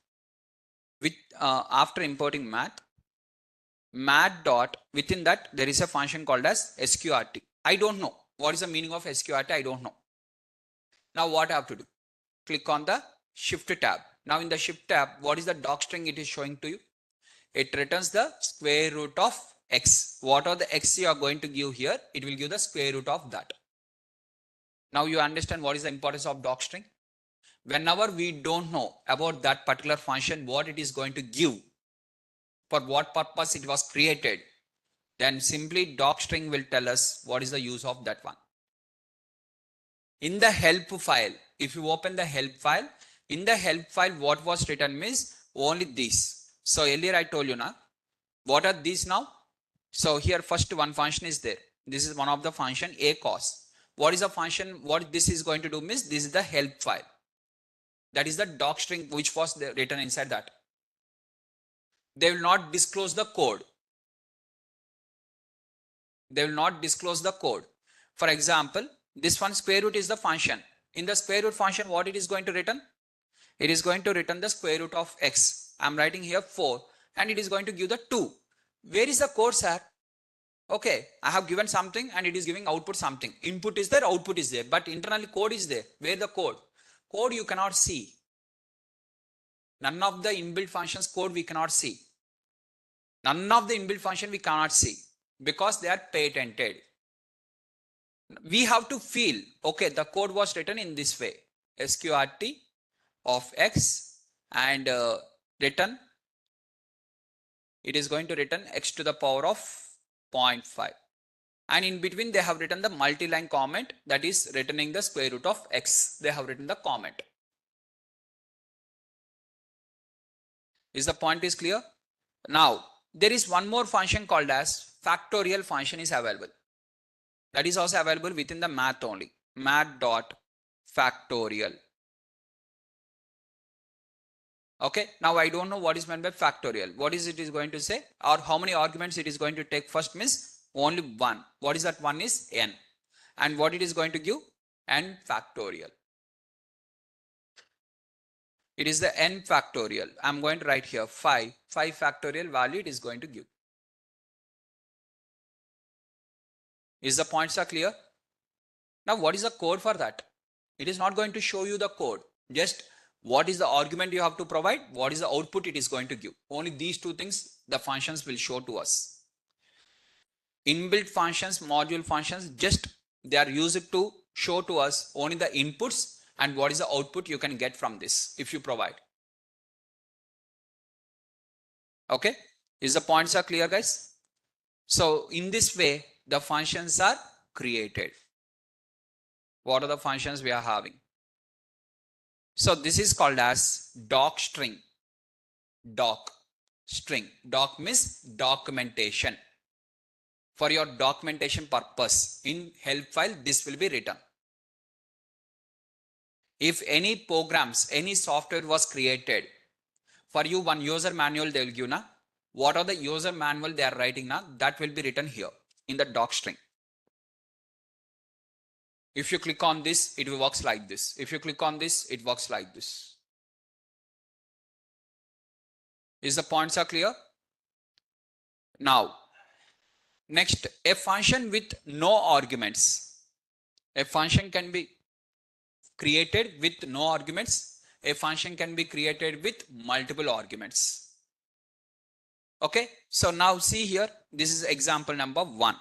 With after importing math dot, within that there is a function called as sqrt. I don't know what is the meaning of sqrt. I don't know. Now what I have to do? Click on the shift tab. Now in the shift tab, what is the doc string it is showing to you? It returns the square root of x. What are the x you are going to give here? It will give the square root of that. Now you understand what is the importance of doc string? Whenever we don't know about that particular function, what it is going to give, for what purpose it was created, then simply doc string will tell us what is the use of that one. In the help file, if you open the help file, in the help file what was written means only this. So earlier I told you now, what are these now? So here first one function is there. This is one of the function a cos. What is the function? What this is going to do means this is the help file. That is the doc string which was written inside that. They will not disclose the code. They will not disclose the code. For example, this one square root is the function. In the square root function, what it is going to return? It is going to return the square root of x. I am writing here 4 and it is going to give the 2. Where is the code, sir? Okay, I have given something and it is giving output something. Input is there, output is there, but internally code is there. Where the code? Code you cannot see. None of the inbuilt functions code we cannot see. None of the inbuilt function we cannot see because they are patented. We have to feel, okay, the code was written in this way. sqrt of x and return. It is going to return x to the power of 0.5. And in between they have written the multi-line comment, that is returning the square root of x. They have written the comment. Is the point is clear? Now there is one more function called as factorial function is available. That is also available within the math only. Math dot factorial. Okay, now I don't know what is meant by factorial. What is it is going to say, or how many arguments it is going to take? First means only one. What is that one is n. And what it is going to give? N factorial. It is the n factorial. I'm going to write here 5 factorial value it is going to give. Is the points are clear? Now what is the code for that? It is not going to show you the code. Just what is the argument you have to provide, what is the output it is going to give. Only these two things the functions will show to us. Inbuilt functions, module functions, just they are used to show to us only the inputs and what is the output you can get from this if you provide. Okay, is the points are clear, guys? So in this way the functions are created. What are the functions we are having? So this is called as doc string. Doc string. Doc means documentation. For your documentation purpose in help file this will be written. If any programs, any software was created, for you one user manual they will give na. What are the user manual they are writing now? That will be written here in the doc string. If you click on this, it works like this. If you click on this, it works like this. Is the points are clear? Now, next, a function with no arguments. A function can be created with no arguments. A function can be created with multiple arguments. Okay, so now see here, this is example number 1.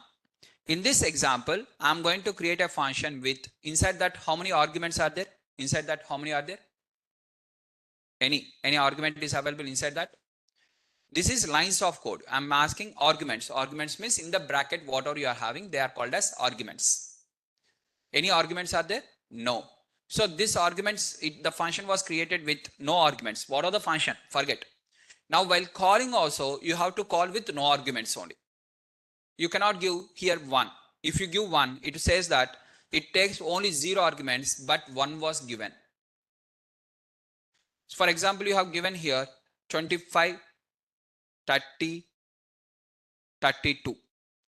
In this example, I'm going to create a function with inside that how many arguments are there? Inside that how many are there? Any argument is available inside that? This is lines of code. I'm asking arguments. Arguments means in the bracket whatever you are having, they are called as arguments. Any arguments are there? No. So this arguments, the function was created with no arguments. What are the function? Forget. Now while calling also, you have to call with no arguments only. You cannot give here 1. If you give 1, it says that it takes only 0 arguments, but 1 was given. So for example, you have given here 25, 30, 32.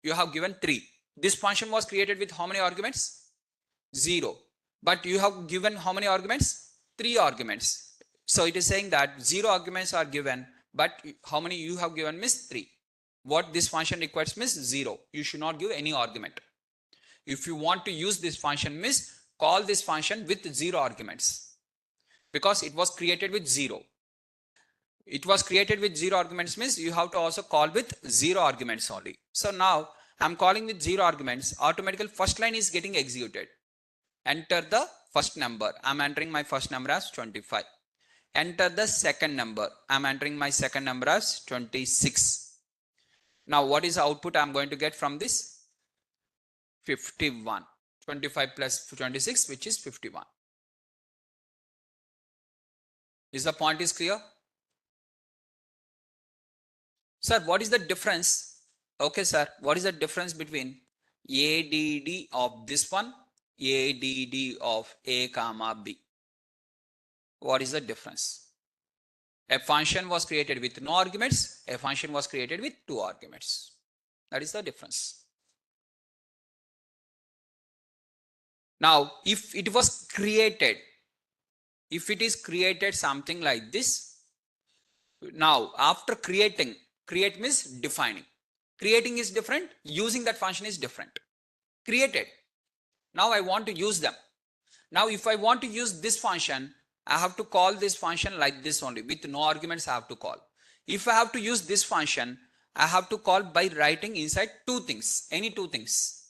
You have given 3. This function was created with how many arguments? 0. But you have given how many arguments? 3 arguments. So it is saying that 0 arguments are given, but how many you have given means 3. What this function requires means 0. You should not give any argument. If you want to use this function means call this function with 0 arguments, because it was created with 0. It was created with 0 arguments means you have to also call with 0 arguments only. So now I'm calling with 0 arguments. Automatically first line is getting executed. Enter the first number. I'm entering my first number as 25. Enter the second number. I'm entering my second number as 26. Now what is the output I'm going to get from this? 51. 25 plus 26, which is 51. Is the point is clear? Sir, what is the difference? Okay, sir, what is the difference between ADD of this one, ADD of A comma B? What is the difference? A function was created with no arguments. A function was created with 2 arguments. That is the difference. Now, if it was created, if it is created something like this, now after creating, create means defining. Creating is different. Using that function is different. Created. Now I want to use them. Now if I want to use this function, I have to call this function like this only. With no arguments I have to call. If I have to use this function, I have to call by writing inside 2 things. Any 2 things.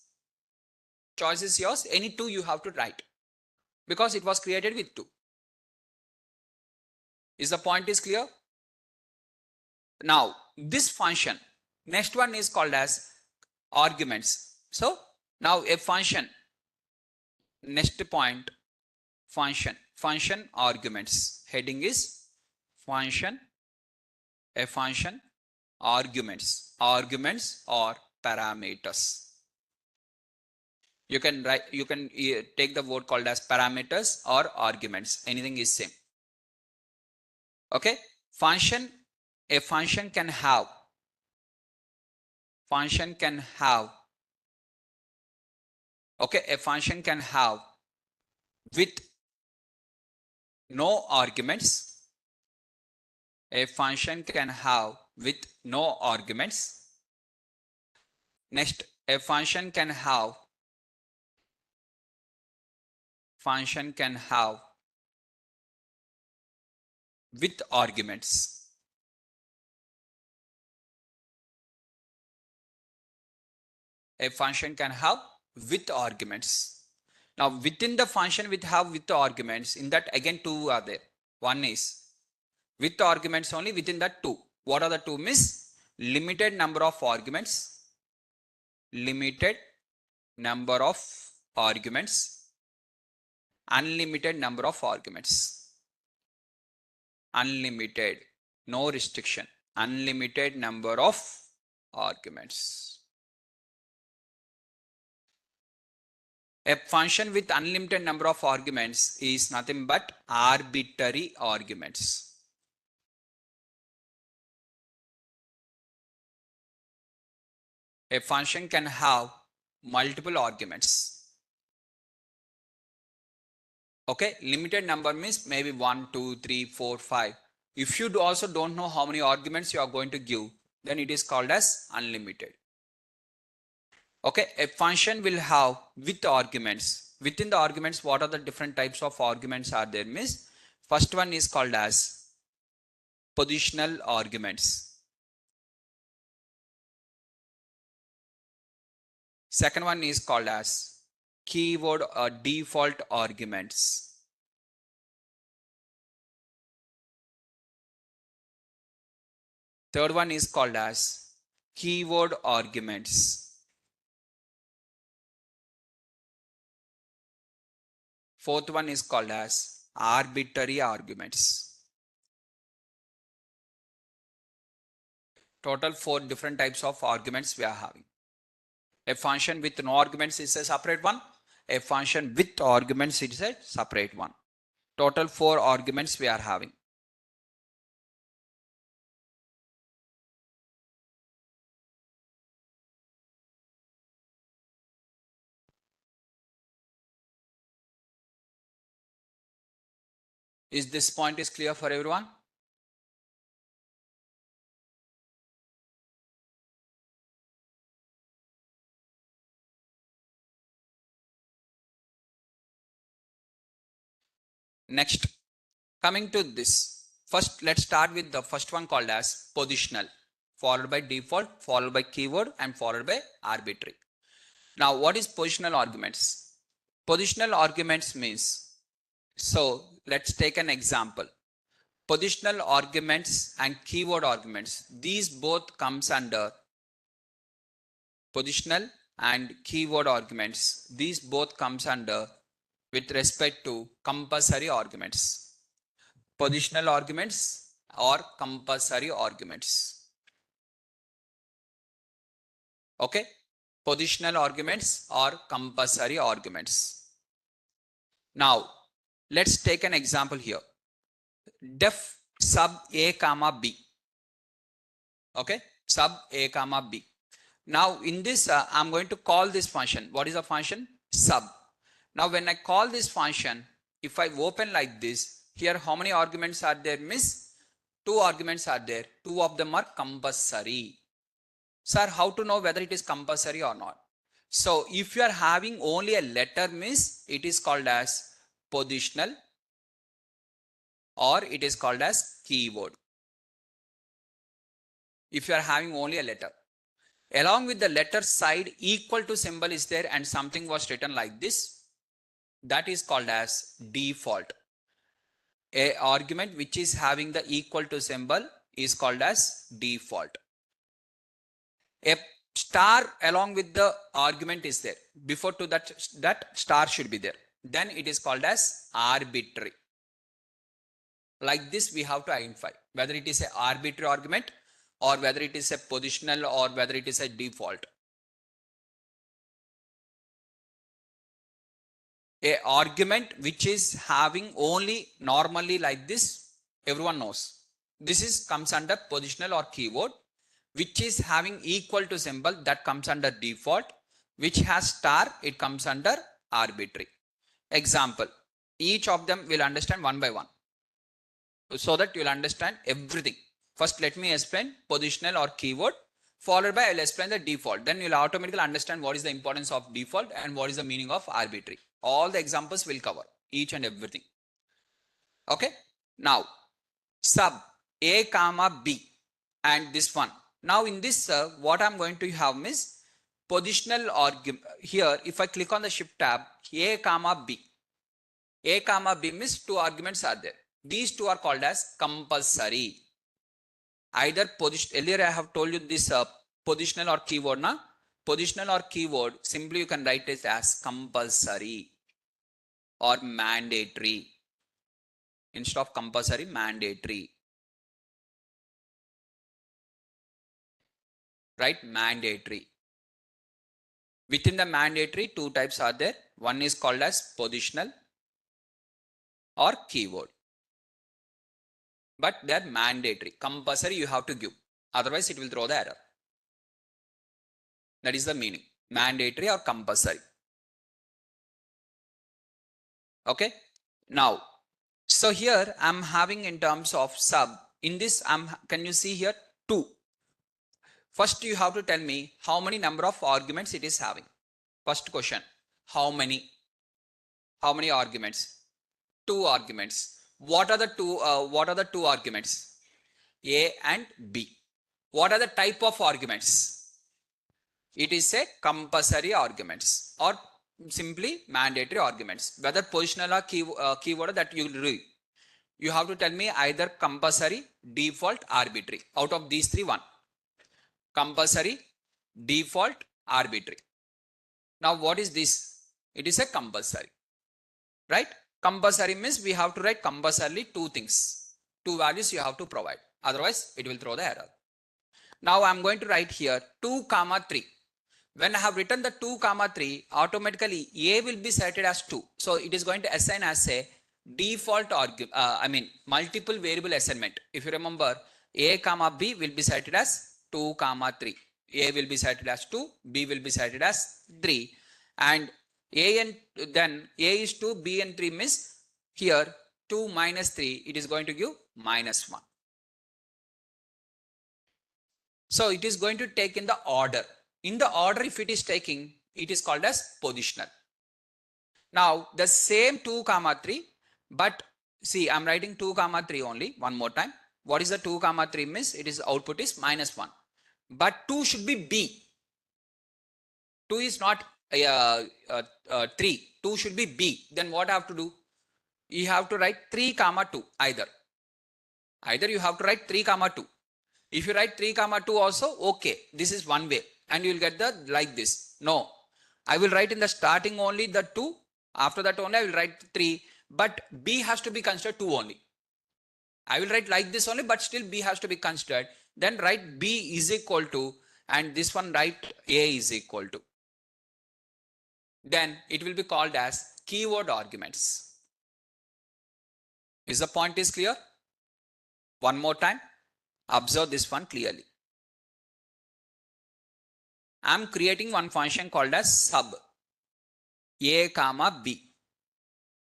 Choice is yours. Any 2 you have to write. Because it was created with 2. Is the point is clear? Now this function, next one is called as arguments. So now a function, next point, function arguments. Heading is function, a function, arguments or parameters. You can write, you can take the word called as parameters or arguments. Anything is same. Okay, a function can have okay, a function can have with no arguments A function can have with no arguments. Next, a function can have with arguments. A function can have with arguments. Now within the function with have with arguments, in that again two are there. One is with arguments only, within that two. What are the two? Means limited number of arguments, limited number of arguments, unlimited number of arguments. Unlimited, no restriction, unlimited number of arguments. A function with unlimited number of arguments is nothing but arbitrary arguments. A function can have multiple arguments. Okay, limited number means maybe 1, 2, 3, 4, 5. If you also don't know how many arguments you are going to give, then it is called as unlimited. Okay, a function will have with arguments. Within the arguments, what are the different types of arguments are there? Means first one is called as positional arguments. Second one is called as keyword or default arguments. Third one is called as keyword arguments. Fourth one is called as arbitrary arguments. Total 4 different types of arguments we are having. A function with no arguments is a separate one. A function with arguments is a separate one. Total 4 arguments we are having. Is this point is clear for everyone? Next, coming to this. First, let's start with the first one called as positional, followed by default, followed by keyword, and followed by arbitrary. Now, what is positional arguments? Positional arguments means, so let's take an example. Positional arguments and keyword arguments, these both comes under positional and keyword arguments. These both comes under with respect to compulsory arguments. Positional arguments or compulsory arguments. Okay, positional arguments or compulsory arguments. Now, let's take an example here. Def sub a comma b. Okay, sub a comma b. Now in this, I'm going to call this function. What is the function? Sub. Now when I call this function, if I open like this, here how many arguments are there? Miss 2 arguments are there. 2 of them are compulsory. Sir, how to know whether it is compulsory or not? So if you are having only a letter, means it is called as positional or it is called as keyword. If you are having only a letter. Along with the letter side, equal to symbol is there and something was written like this. That is called as default. A argument which is having the equal to symbol is called as default. A star along with the argument is there. Before to that star should be there. Then it is called as arbitrary. Like this we have to identify whether it is an arbitrary argument or whether it is a positional or whether it is a default. A argument which is having only normally like this, everyone knows. This is comes under positional or keyword, which is having equal to symbol, that comes under default, which has star, it comes under arbitrary. Example, each of them will understand one by one. so that you'll understand everything. First, let me explain positional or keyword. Followed by, I'll explain the default. Then you'll automatically understand what is the importance of default and what is the meaning of arbitrary. All the examples will cover each and everything. Okay. Now, sub A comma B and this one. Now in this, what I'm going to have is positional argument. Here, if I click on the shift tab, A comma B. A comma B means two arguments are there. These two are called as compulsory. Either position, earlier I have told you this positional or keyword. Na? Positional or keyword, simply you can write it as compulsory or mandatory. Instead of compulsory, mandatory. Right? Mandatory. Within the mandatory, two types are there. One is called as positional or keyword. But they are mandatory. Compulsory you have to give. Otherwise it will throw the error. That is the meaning. Mandatory or compulsory. Okay. Now, so here I'm having in terms of sub. In this, can you see here? 2. First you have to tell me how many number of arguments it is having. First question. How many? How many arguments? 2 arguments. What are the two arguments? A and B. What are the type of arguments? It is a compulsory arguments or simply mandatory arguments. Whether positional or keyword that you will read. You have to tell me either compulsory, default, arbitrary. Out of these 3, 1. Compulsory, default, arbitrary. Now what is this? It is a compulsory. Right? Compulsory means we have to write compulsorily 2 things. 2 values you have to provide. Otherwise it will throw the error. Now I am going to write here 2, 3. When I have written the 2, 3, automatically A will be selected as 2. So it is going to assign as a default multiple variable assignment. If you remember, A comma B will be selected as 2, 3. A will be selected as 2, B will be selected as 3. And A and then A is 2, B and 3 means here 2 minus 3, it is going to give minus 1. So it is going to take in the order. In the order, if it is taking, it is called as positional. Now the same 2, 3, but see, I'm writing 2, 3 only. One more time. What is the 2, 3 means? It is output is minus 1. But 2 should be B. 2 is not 3. 2 should be B. Then what I have to do? You have to write 3, 2 either. Either you have to write 3, 2. If you write 3, 2 also, okay. This is one way. And you will get the like this. No. I will write in the starting only the 2. After that only I will write 3. But B has to be considered 2 only. I will write like this only, but still B has to be considered. Then write B is equal to, and this one write A is equal to. Then it will be called as keyword arguments. Is the point is clear? One more time. Observe this one clearly. I am creating one function called as sub A comma B.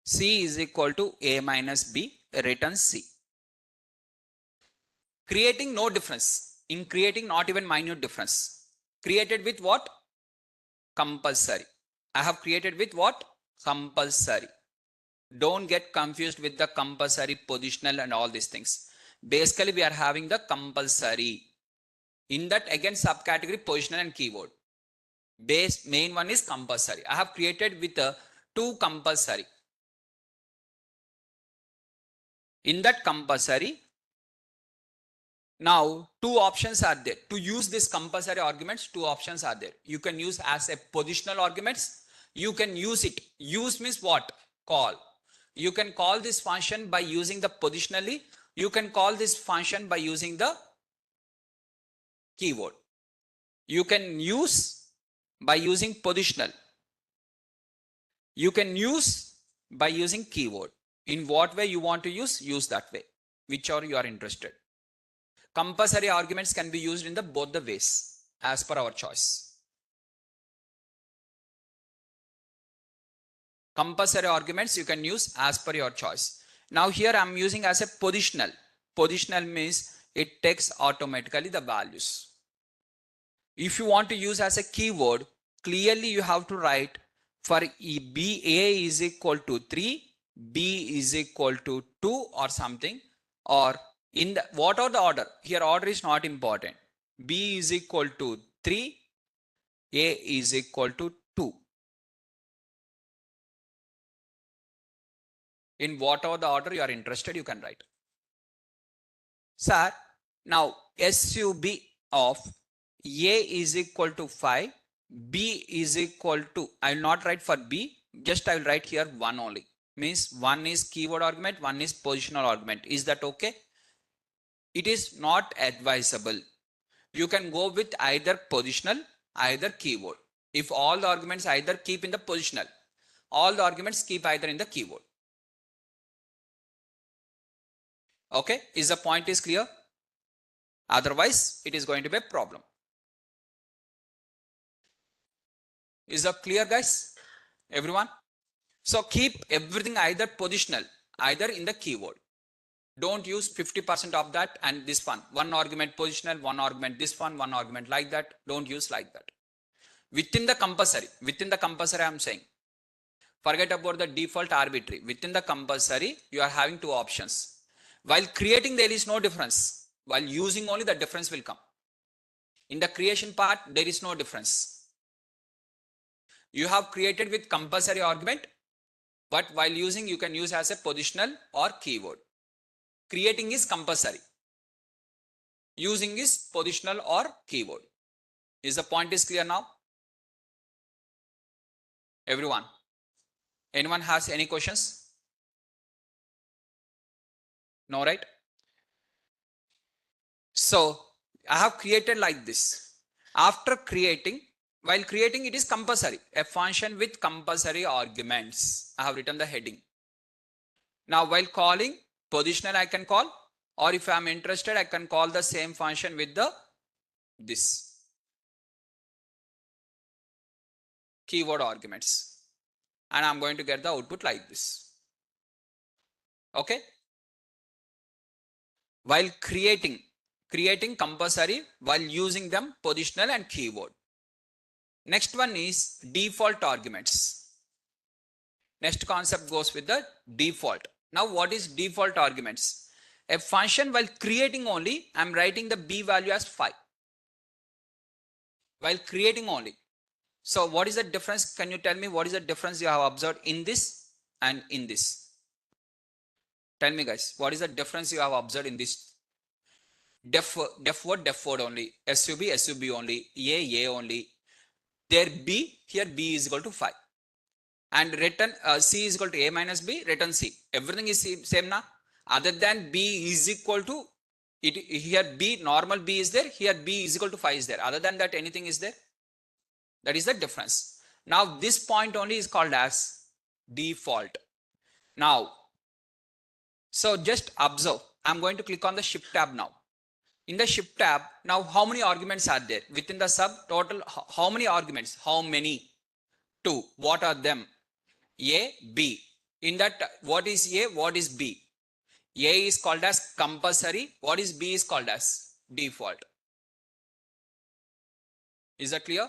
C is equal to A minus B, return C. Creating no difference. In creating not even minute difference. Created with what? Compulsory. I have created with what? Compulsory. Don't get confused with the compulsory, positional and all these things. Basically we are having the compulsory. In that again subcategory positional and keyword. Main one is compulsory. I have created with 2 compulsory. In that compulsory, now 2 options are there. To use this compulsory arguments, 2 options are there. You can use as a positional arguments. You can use it. Use means what? Call. You can call this function by using the positionally. You can call this function by using the keyword. You can use by using positional. You can use by using keyword. In what way you want to use that way. Whichever you are interested. Compulsory arguments can be used in both the ways as per our choice. Compulsory arguments you can use as per your choice. Now here I'm using as a positional. Positional means it takes automatically the values. If you want to use as a keyword, clearly you have to write for B, A is equal to 3, B is equal to 2 or something, or in the, what are the order? Here order is not important. B is equal to 3, A is equal to 2. In whatever the order you are interested, you can write. Sir, now SUB of A is equal to 5, B is equal to, I will not write for B, just I will write here 1 only. Means one is keyword argument, one is positional argument. Is that okay? It is not advisable. You can go with either positional, either keyword. If all the arguments either keep in the positional, all the arguments keep either in the keyword. Okay, is the point is clear? Otherwise, it is going to be a problem. Is that clear, guys? Everyone? So keep everything either positional, either in the keyword. Don't use 50% of that and this one. One argument positional, one argument this one argument like that. Don't use like that. Within the compulsory I am saying. Forget about the default arbitrary. Within the compulsory, you are having two options. While creating, there is no difference. While using only, the difference will come. In the creation part, there is no difference. You have created with compulsory argument, but while using, you can use as a positional or keyword. Creating is compulsory. Using is positional or keyword. Is the point is clear now? Everyone? Anyone has any questions? No, right? So I have created like this. After creating, while creating, it is compulsory. A function with compulsory arguments. I have written the heading. Now while calling, positional I can call, or if I am interested, I can call the same function with the this keyword arguments. And I'm going to get the output like this. Okay. While creating compulsory, while using them positional and keyword. Next one is default arguments. Next concept goes with the default. Now what is default arguments? A function while creating only, I'm writing the b value as 5. While creating only. So what is the difference? Can you tell me what is the difference you have observed in this and in this? Tell me guys, what is the difference you have observed in this? Def word only, sub only, a only. There b, here b is equal to 5. And return c is equal to a minus b, return c. Everything is same now. Other than b is equal to, it here b, normal b is there, here b is equal to 5 is there. Other than that, anything is there? That is the difference. Now this point only is called as default. Now, so just observe. I'm going to click on the shift tab now. In the shift tab, now how many arguments are there? Within the sub total, how many arguments? How many? 2. What are them? A, B. In that, what is A, what is B? A is called as compulsory. What is B is called as default. Is that clear?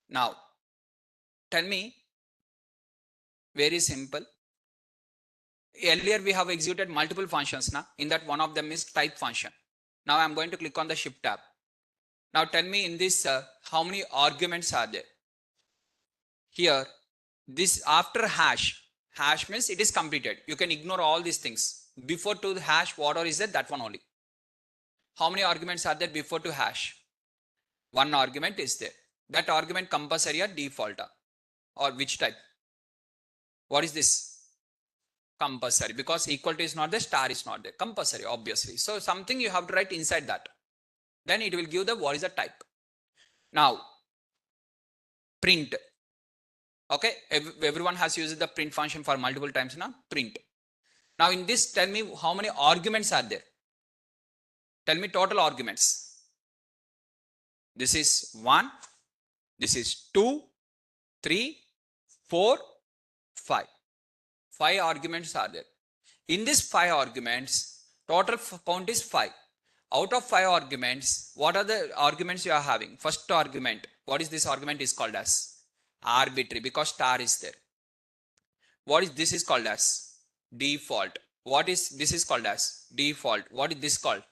Now, tell me, very simple. Earlier we have executed multiple functions now. In that, one of them is type function. Now I'm going to click on the shift tab. Now tell me in this, how many arguments are there? Here, this after hash means it is completed. You can ignore all these things. Before to the hash, whatever is there, that one only. How many arguments are there before to hash? One argument is there. That argument compulsory or default or which type? What is this? Compulsory, because equal to is not there, star is not there. Compulsory, obviously. So something you have to write inside that. Then it will give the what is the type. Now, print. Okay, everyone has used the print function for multiple times now. Print. Now in this, tell me how many arguments are there? Tell me total arguments. This is 1, this is 2, 3, 4, 5. 5 arguments are there. In these 5 arguments, total count is 5. Out of 5 arguments, what are the arguments you are having? First argument, what is this argument is called as? Arbitrary, because star is there. What is this is called as? Default. What is this is called as? Default. What is this called?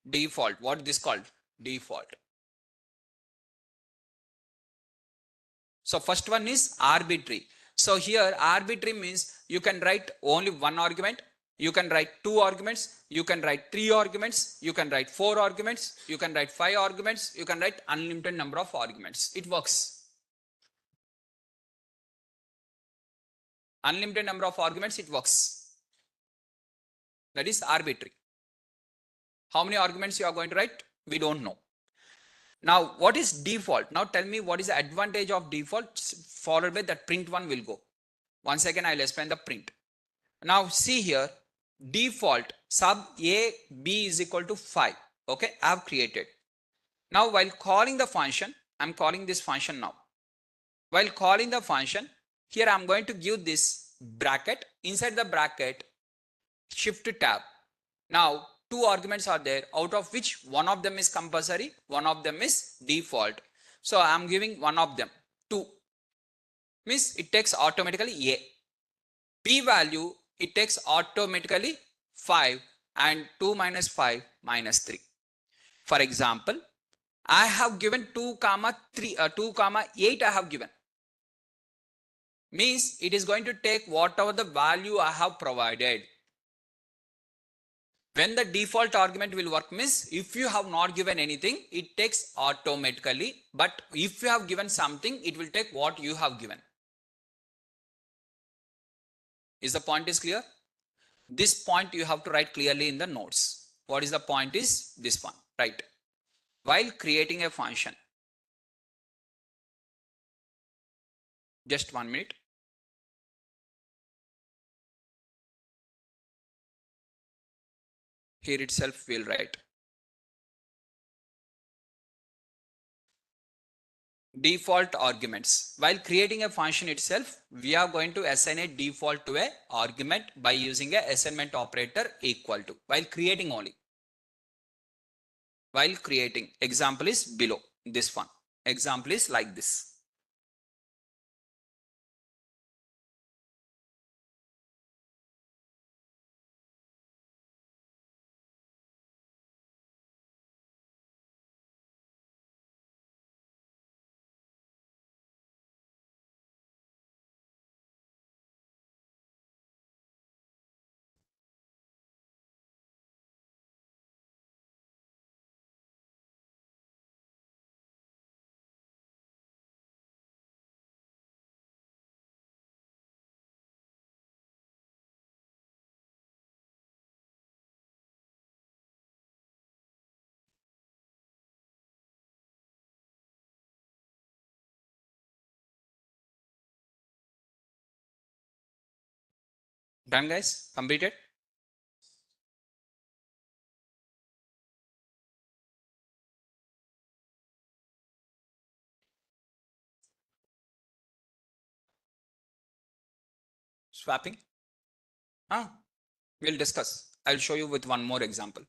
Default. What is this called? Default. So first one is arbitrary. So here arbitrary means you can write only one argument, you can write 2 arguments, you can write 3 arguments, you can write 4 arguments, you can write 5 arguments, you can write unlimited number of arguments. It works. Unlimited number of arguments, it works. That is arbitrary. How many arguments you are going to write? We don't know. Now, what is default? Now tell me what is the advantage of default, followed by that print one will go. Once again, I'll explain the print. Now see here, default sub a b is equal to 5. Okay, I have created. Now while calling the function, I'm calling this function now. While calling the function, here I'm going to give this bracket. Inside the bracket, shift tab. Now 2 arguments are there, out of which one of them is compulsory, one of them is default. So I'm giving one of them 2. Means it takes automatically a. B value, it takes automatically 5, and 2 minus 5 minus 3. For example, I have given 2 comma 8 I have given. Means it is going to take whatever the value I have provided. When the default argument will work means if you have not given anything, it takes automatically. But if you have given something, it will take what you have given. Is the point is clear? This point you have to write clearly in the notes. What is the point is this one, right? While creating a function, just 1 minute. Here itself we'll write default arguments. While creating a function itself, we are going to assign a default to a argument by using a assignment operator equal to. While creating only. While creating, example is below this one. Example is like this. Done guys? Completed? Swapping? We'll discuss. I'll show you with one more example.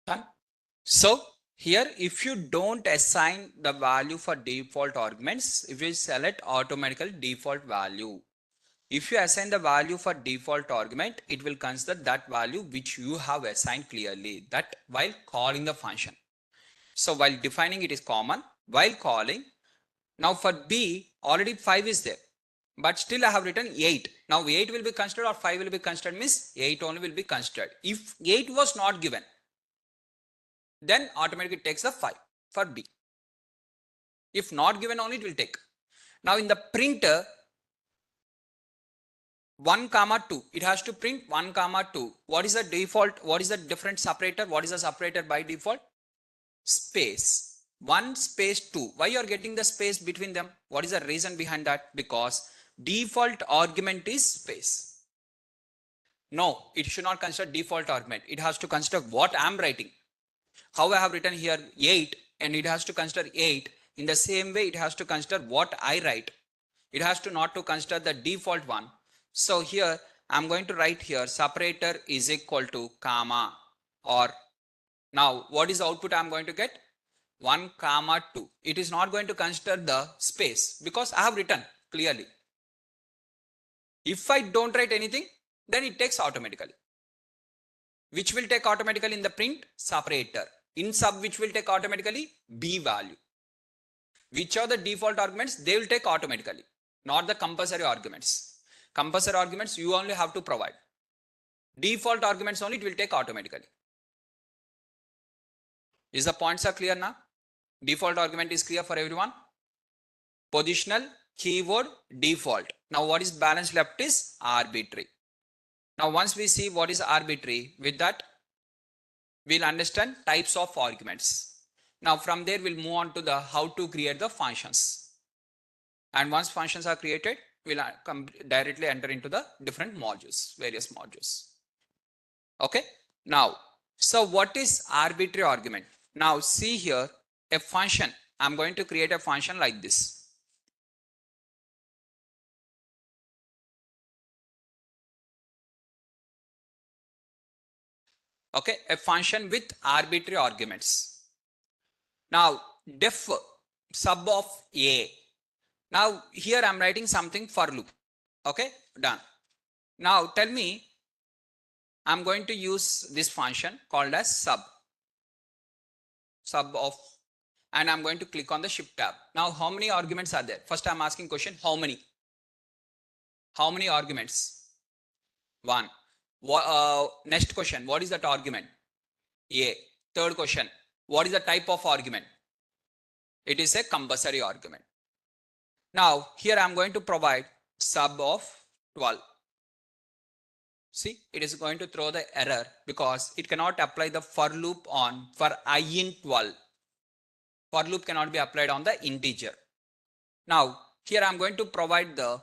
Done. So here, if you don't assign the value for default arguments, if you select automatically default value, if you assign the value for default argument, it will consider that value which you have assigned clearly, that while calling the function. So while defining it is common, while calling, now for B, already 5 is there, but still I have written 8. Now 8 will be considered or 5 will be considered, means 8 only will be considered. If 8 was not given, then automatically takes the 5 for B. If not given only, it will take. Now in the printer, 1 comma 2, it has to print 1 comma 2. What is the default? What is the different separator? What is the separator by default? Space. 1 space 2. Why you are getting the space between them? What is the reason behind that? Because default argument is space. No, it should not consider default argument. It has to consider what I am writing. How I have written here 8, and it has to consider 8. In the same way, it has to consider what I write. It has to not to consider the default one. So here I'm going to write here separator is equal to comma, or now what is the output I'm going to get? 1 comma 2. It is not going to consider the space because I have written clearly. If I don't write anything, then it takes automatically. Which will take automatically in the print? Separator. In sub, which will take automatically? B value. Which are the default arguments? They will take automatically, not the compulsory arguments. Compulsory arguments you only have to provide. Default arguments only it will take automatically. Is the points are clear now? Default argument is clear for everyone. Positional, keyword, default. Now what is balance left is arbitrary. Now once we see what is arbitrary, with that we'll understand types of arguments. Now from there we'll move on to the how to create the functions. And once functions are created, we'll directly enter into the different modules, various modules. Okay. Now, so what is arbitrary argument? Now see here a function. I'm going to create a function like this. Okay, a function with arbitrary arguments. Now def sub of A. Now here I'm writing something for loop. Okay, done. Now tell me, I'm going to use this function called as sub of, and I'm going to click on the shift tab. Now how many arguments are there? First I'm asking question, how many? How many arguments? 1. Next question, what is that argument? A. Third question, what is the type of argument? It is a compulsory argument. Now here I'm going to provide sub of 12. See, it is going to throw the error because it cannot apply the for loop on for I in 12. For loop cannot be applied on the integer. Now here I'm going to provide the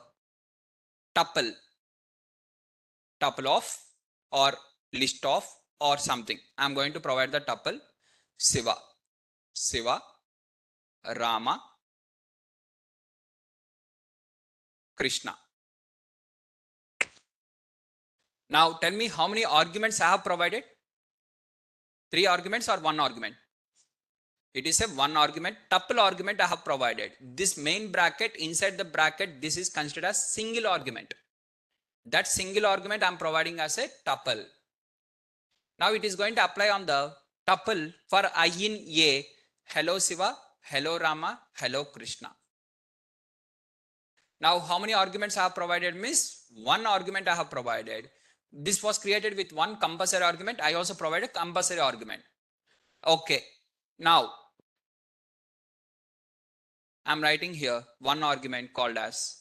tuple of or list of or something. I'm going to provide the tuple Siva, Rama, Krishna. Now tell me how many arguments I have provided? 3 arguments or 1 argument? It is a 1 argument, tuple argument I have provided. This main bracket, inside the bracket, this is considered as single argument. That single argument I am providing as a tuple. Now it is going to apply on the tuple for I in A, hello Siva, hello Rama, hello Krishna. Now how many arguments I have provided? Means 1 argument I have provided. This was created with 1 compulsory argument. I also provided compulsory argument. Okay. Now I'm writing here 1 argument called as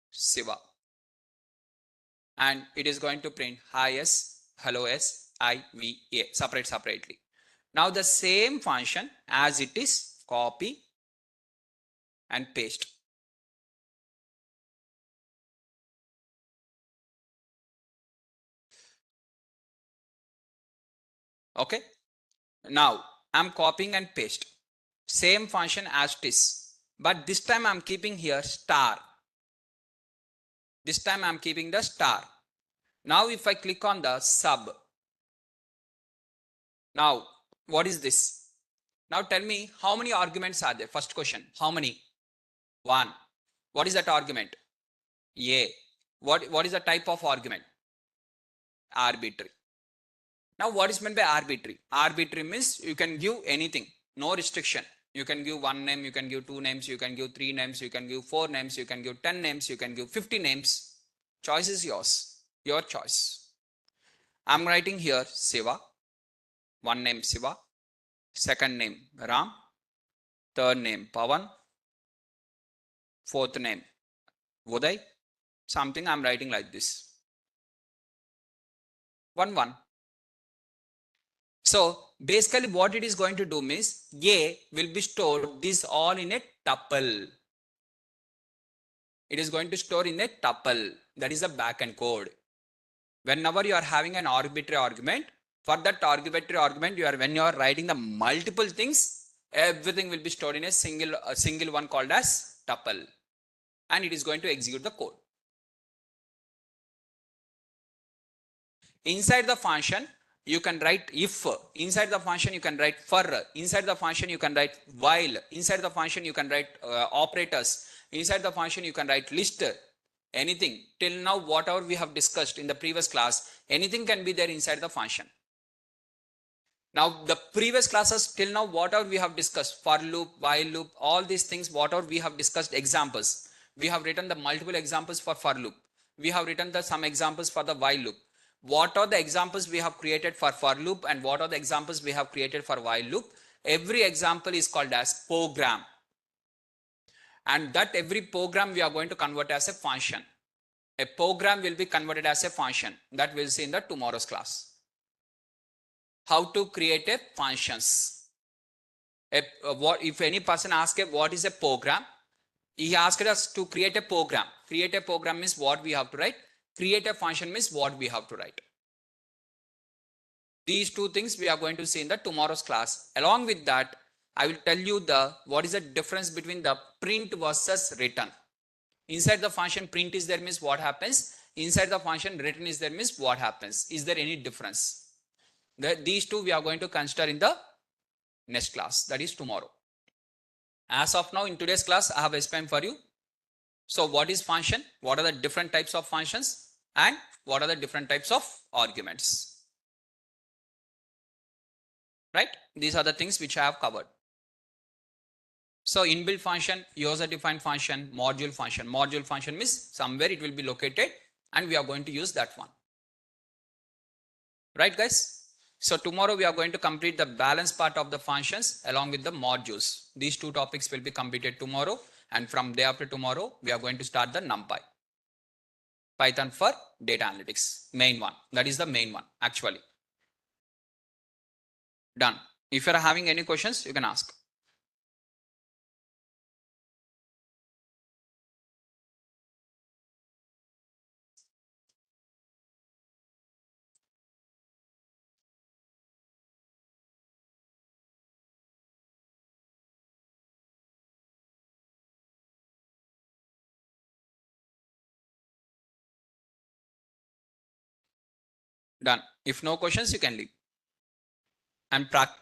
Siva. And it is going to print hi s, hello s, IVA separately. Now the same function as it is, copy and paste. Okay. Now I'm copying and paste. Same function as it is. But this time I'm keeping here star. This time I'm keeping the star. Now if I click on the sub. Now What is this? Now tell me how many arguments are there? First question. How many? One. What is that argument? A. What is the type of argument? Arbitrary. Now what is meant by arbitrary? Arbitrary means you can give anything. No restriction. You can give one name, you can give two names, you can give three names, you can give four names, you can give 10 names, you can give 50 names. Choice is yours. Your choice. I'm writing here Siva. One name Siva. Second name Ram. Third name Pavan. Fourth name Uday. Something I'm writing like this. 1 1. So basically what it is going to do means A will be stored this all in a tuple. It is going to store in a tuple. That is a backend code. Whenever you are having an arbitrary argument, for that arbitrary argument, when you are writing the multiple things, everything will be stored in a single one called as tuple, and it is going to execute the code. Inside the function, you can write if. Inside the function, you can write for. Inside the function, you can write while. Inside the function, you can write operators. Inside the function, you can write list. Anything. Till now, whatever we have discussed in the previous class, anything can be there inside the function. Now, the previous classes till now, whatever we have discussed, for loop, while loop, all these things, whatever we have discussed, examples. We have written the multiple examples for loop. We have written some examples for the while loop. What are the examples we have created for loop and what are the examples we have created for while loop? Every example is called as program. And that every program we are going to convert as a function. A program will be converted as a function. That we'll see in the tomorrow's class. How to create a functions. If any person asks what is a program, he asked us to create a program. Create a program means what we have to write. Create a function means what we have to write. These two things we are going to see in the tomorrow's class. Along with that, I will tell you what is the difference between the print versus return. Inside the function print is there means what happens. Inside the function return is there means what happens. Is there any difference? These two we are going to consider in the next class, that is tomorrow. As of now in today's class I have explained for you. So what is function? What are the different types of functions? And what are the different types of arguments? Right? These are the things which I have covered. So inbuilt function, user defined function, module function. Module function means somewhere it will be located and we are going to use that one. Right guys? So tomorrow we are going to complete the balance part of the functions along with the modules. These two topics will be completed tomorrow, and from day after tomorrow we are going to start the NumPy. Python for data analytics, main one. That is the main one actually. Done. If you are having any questions, you can ask. Done. If no questions, you can leave. And practice.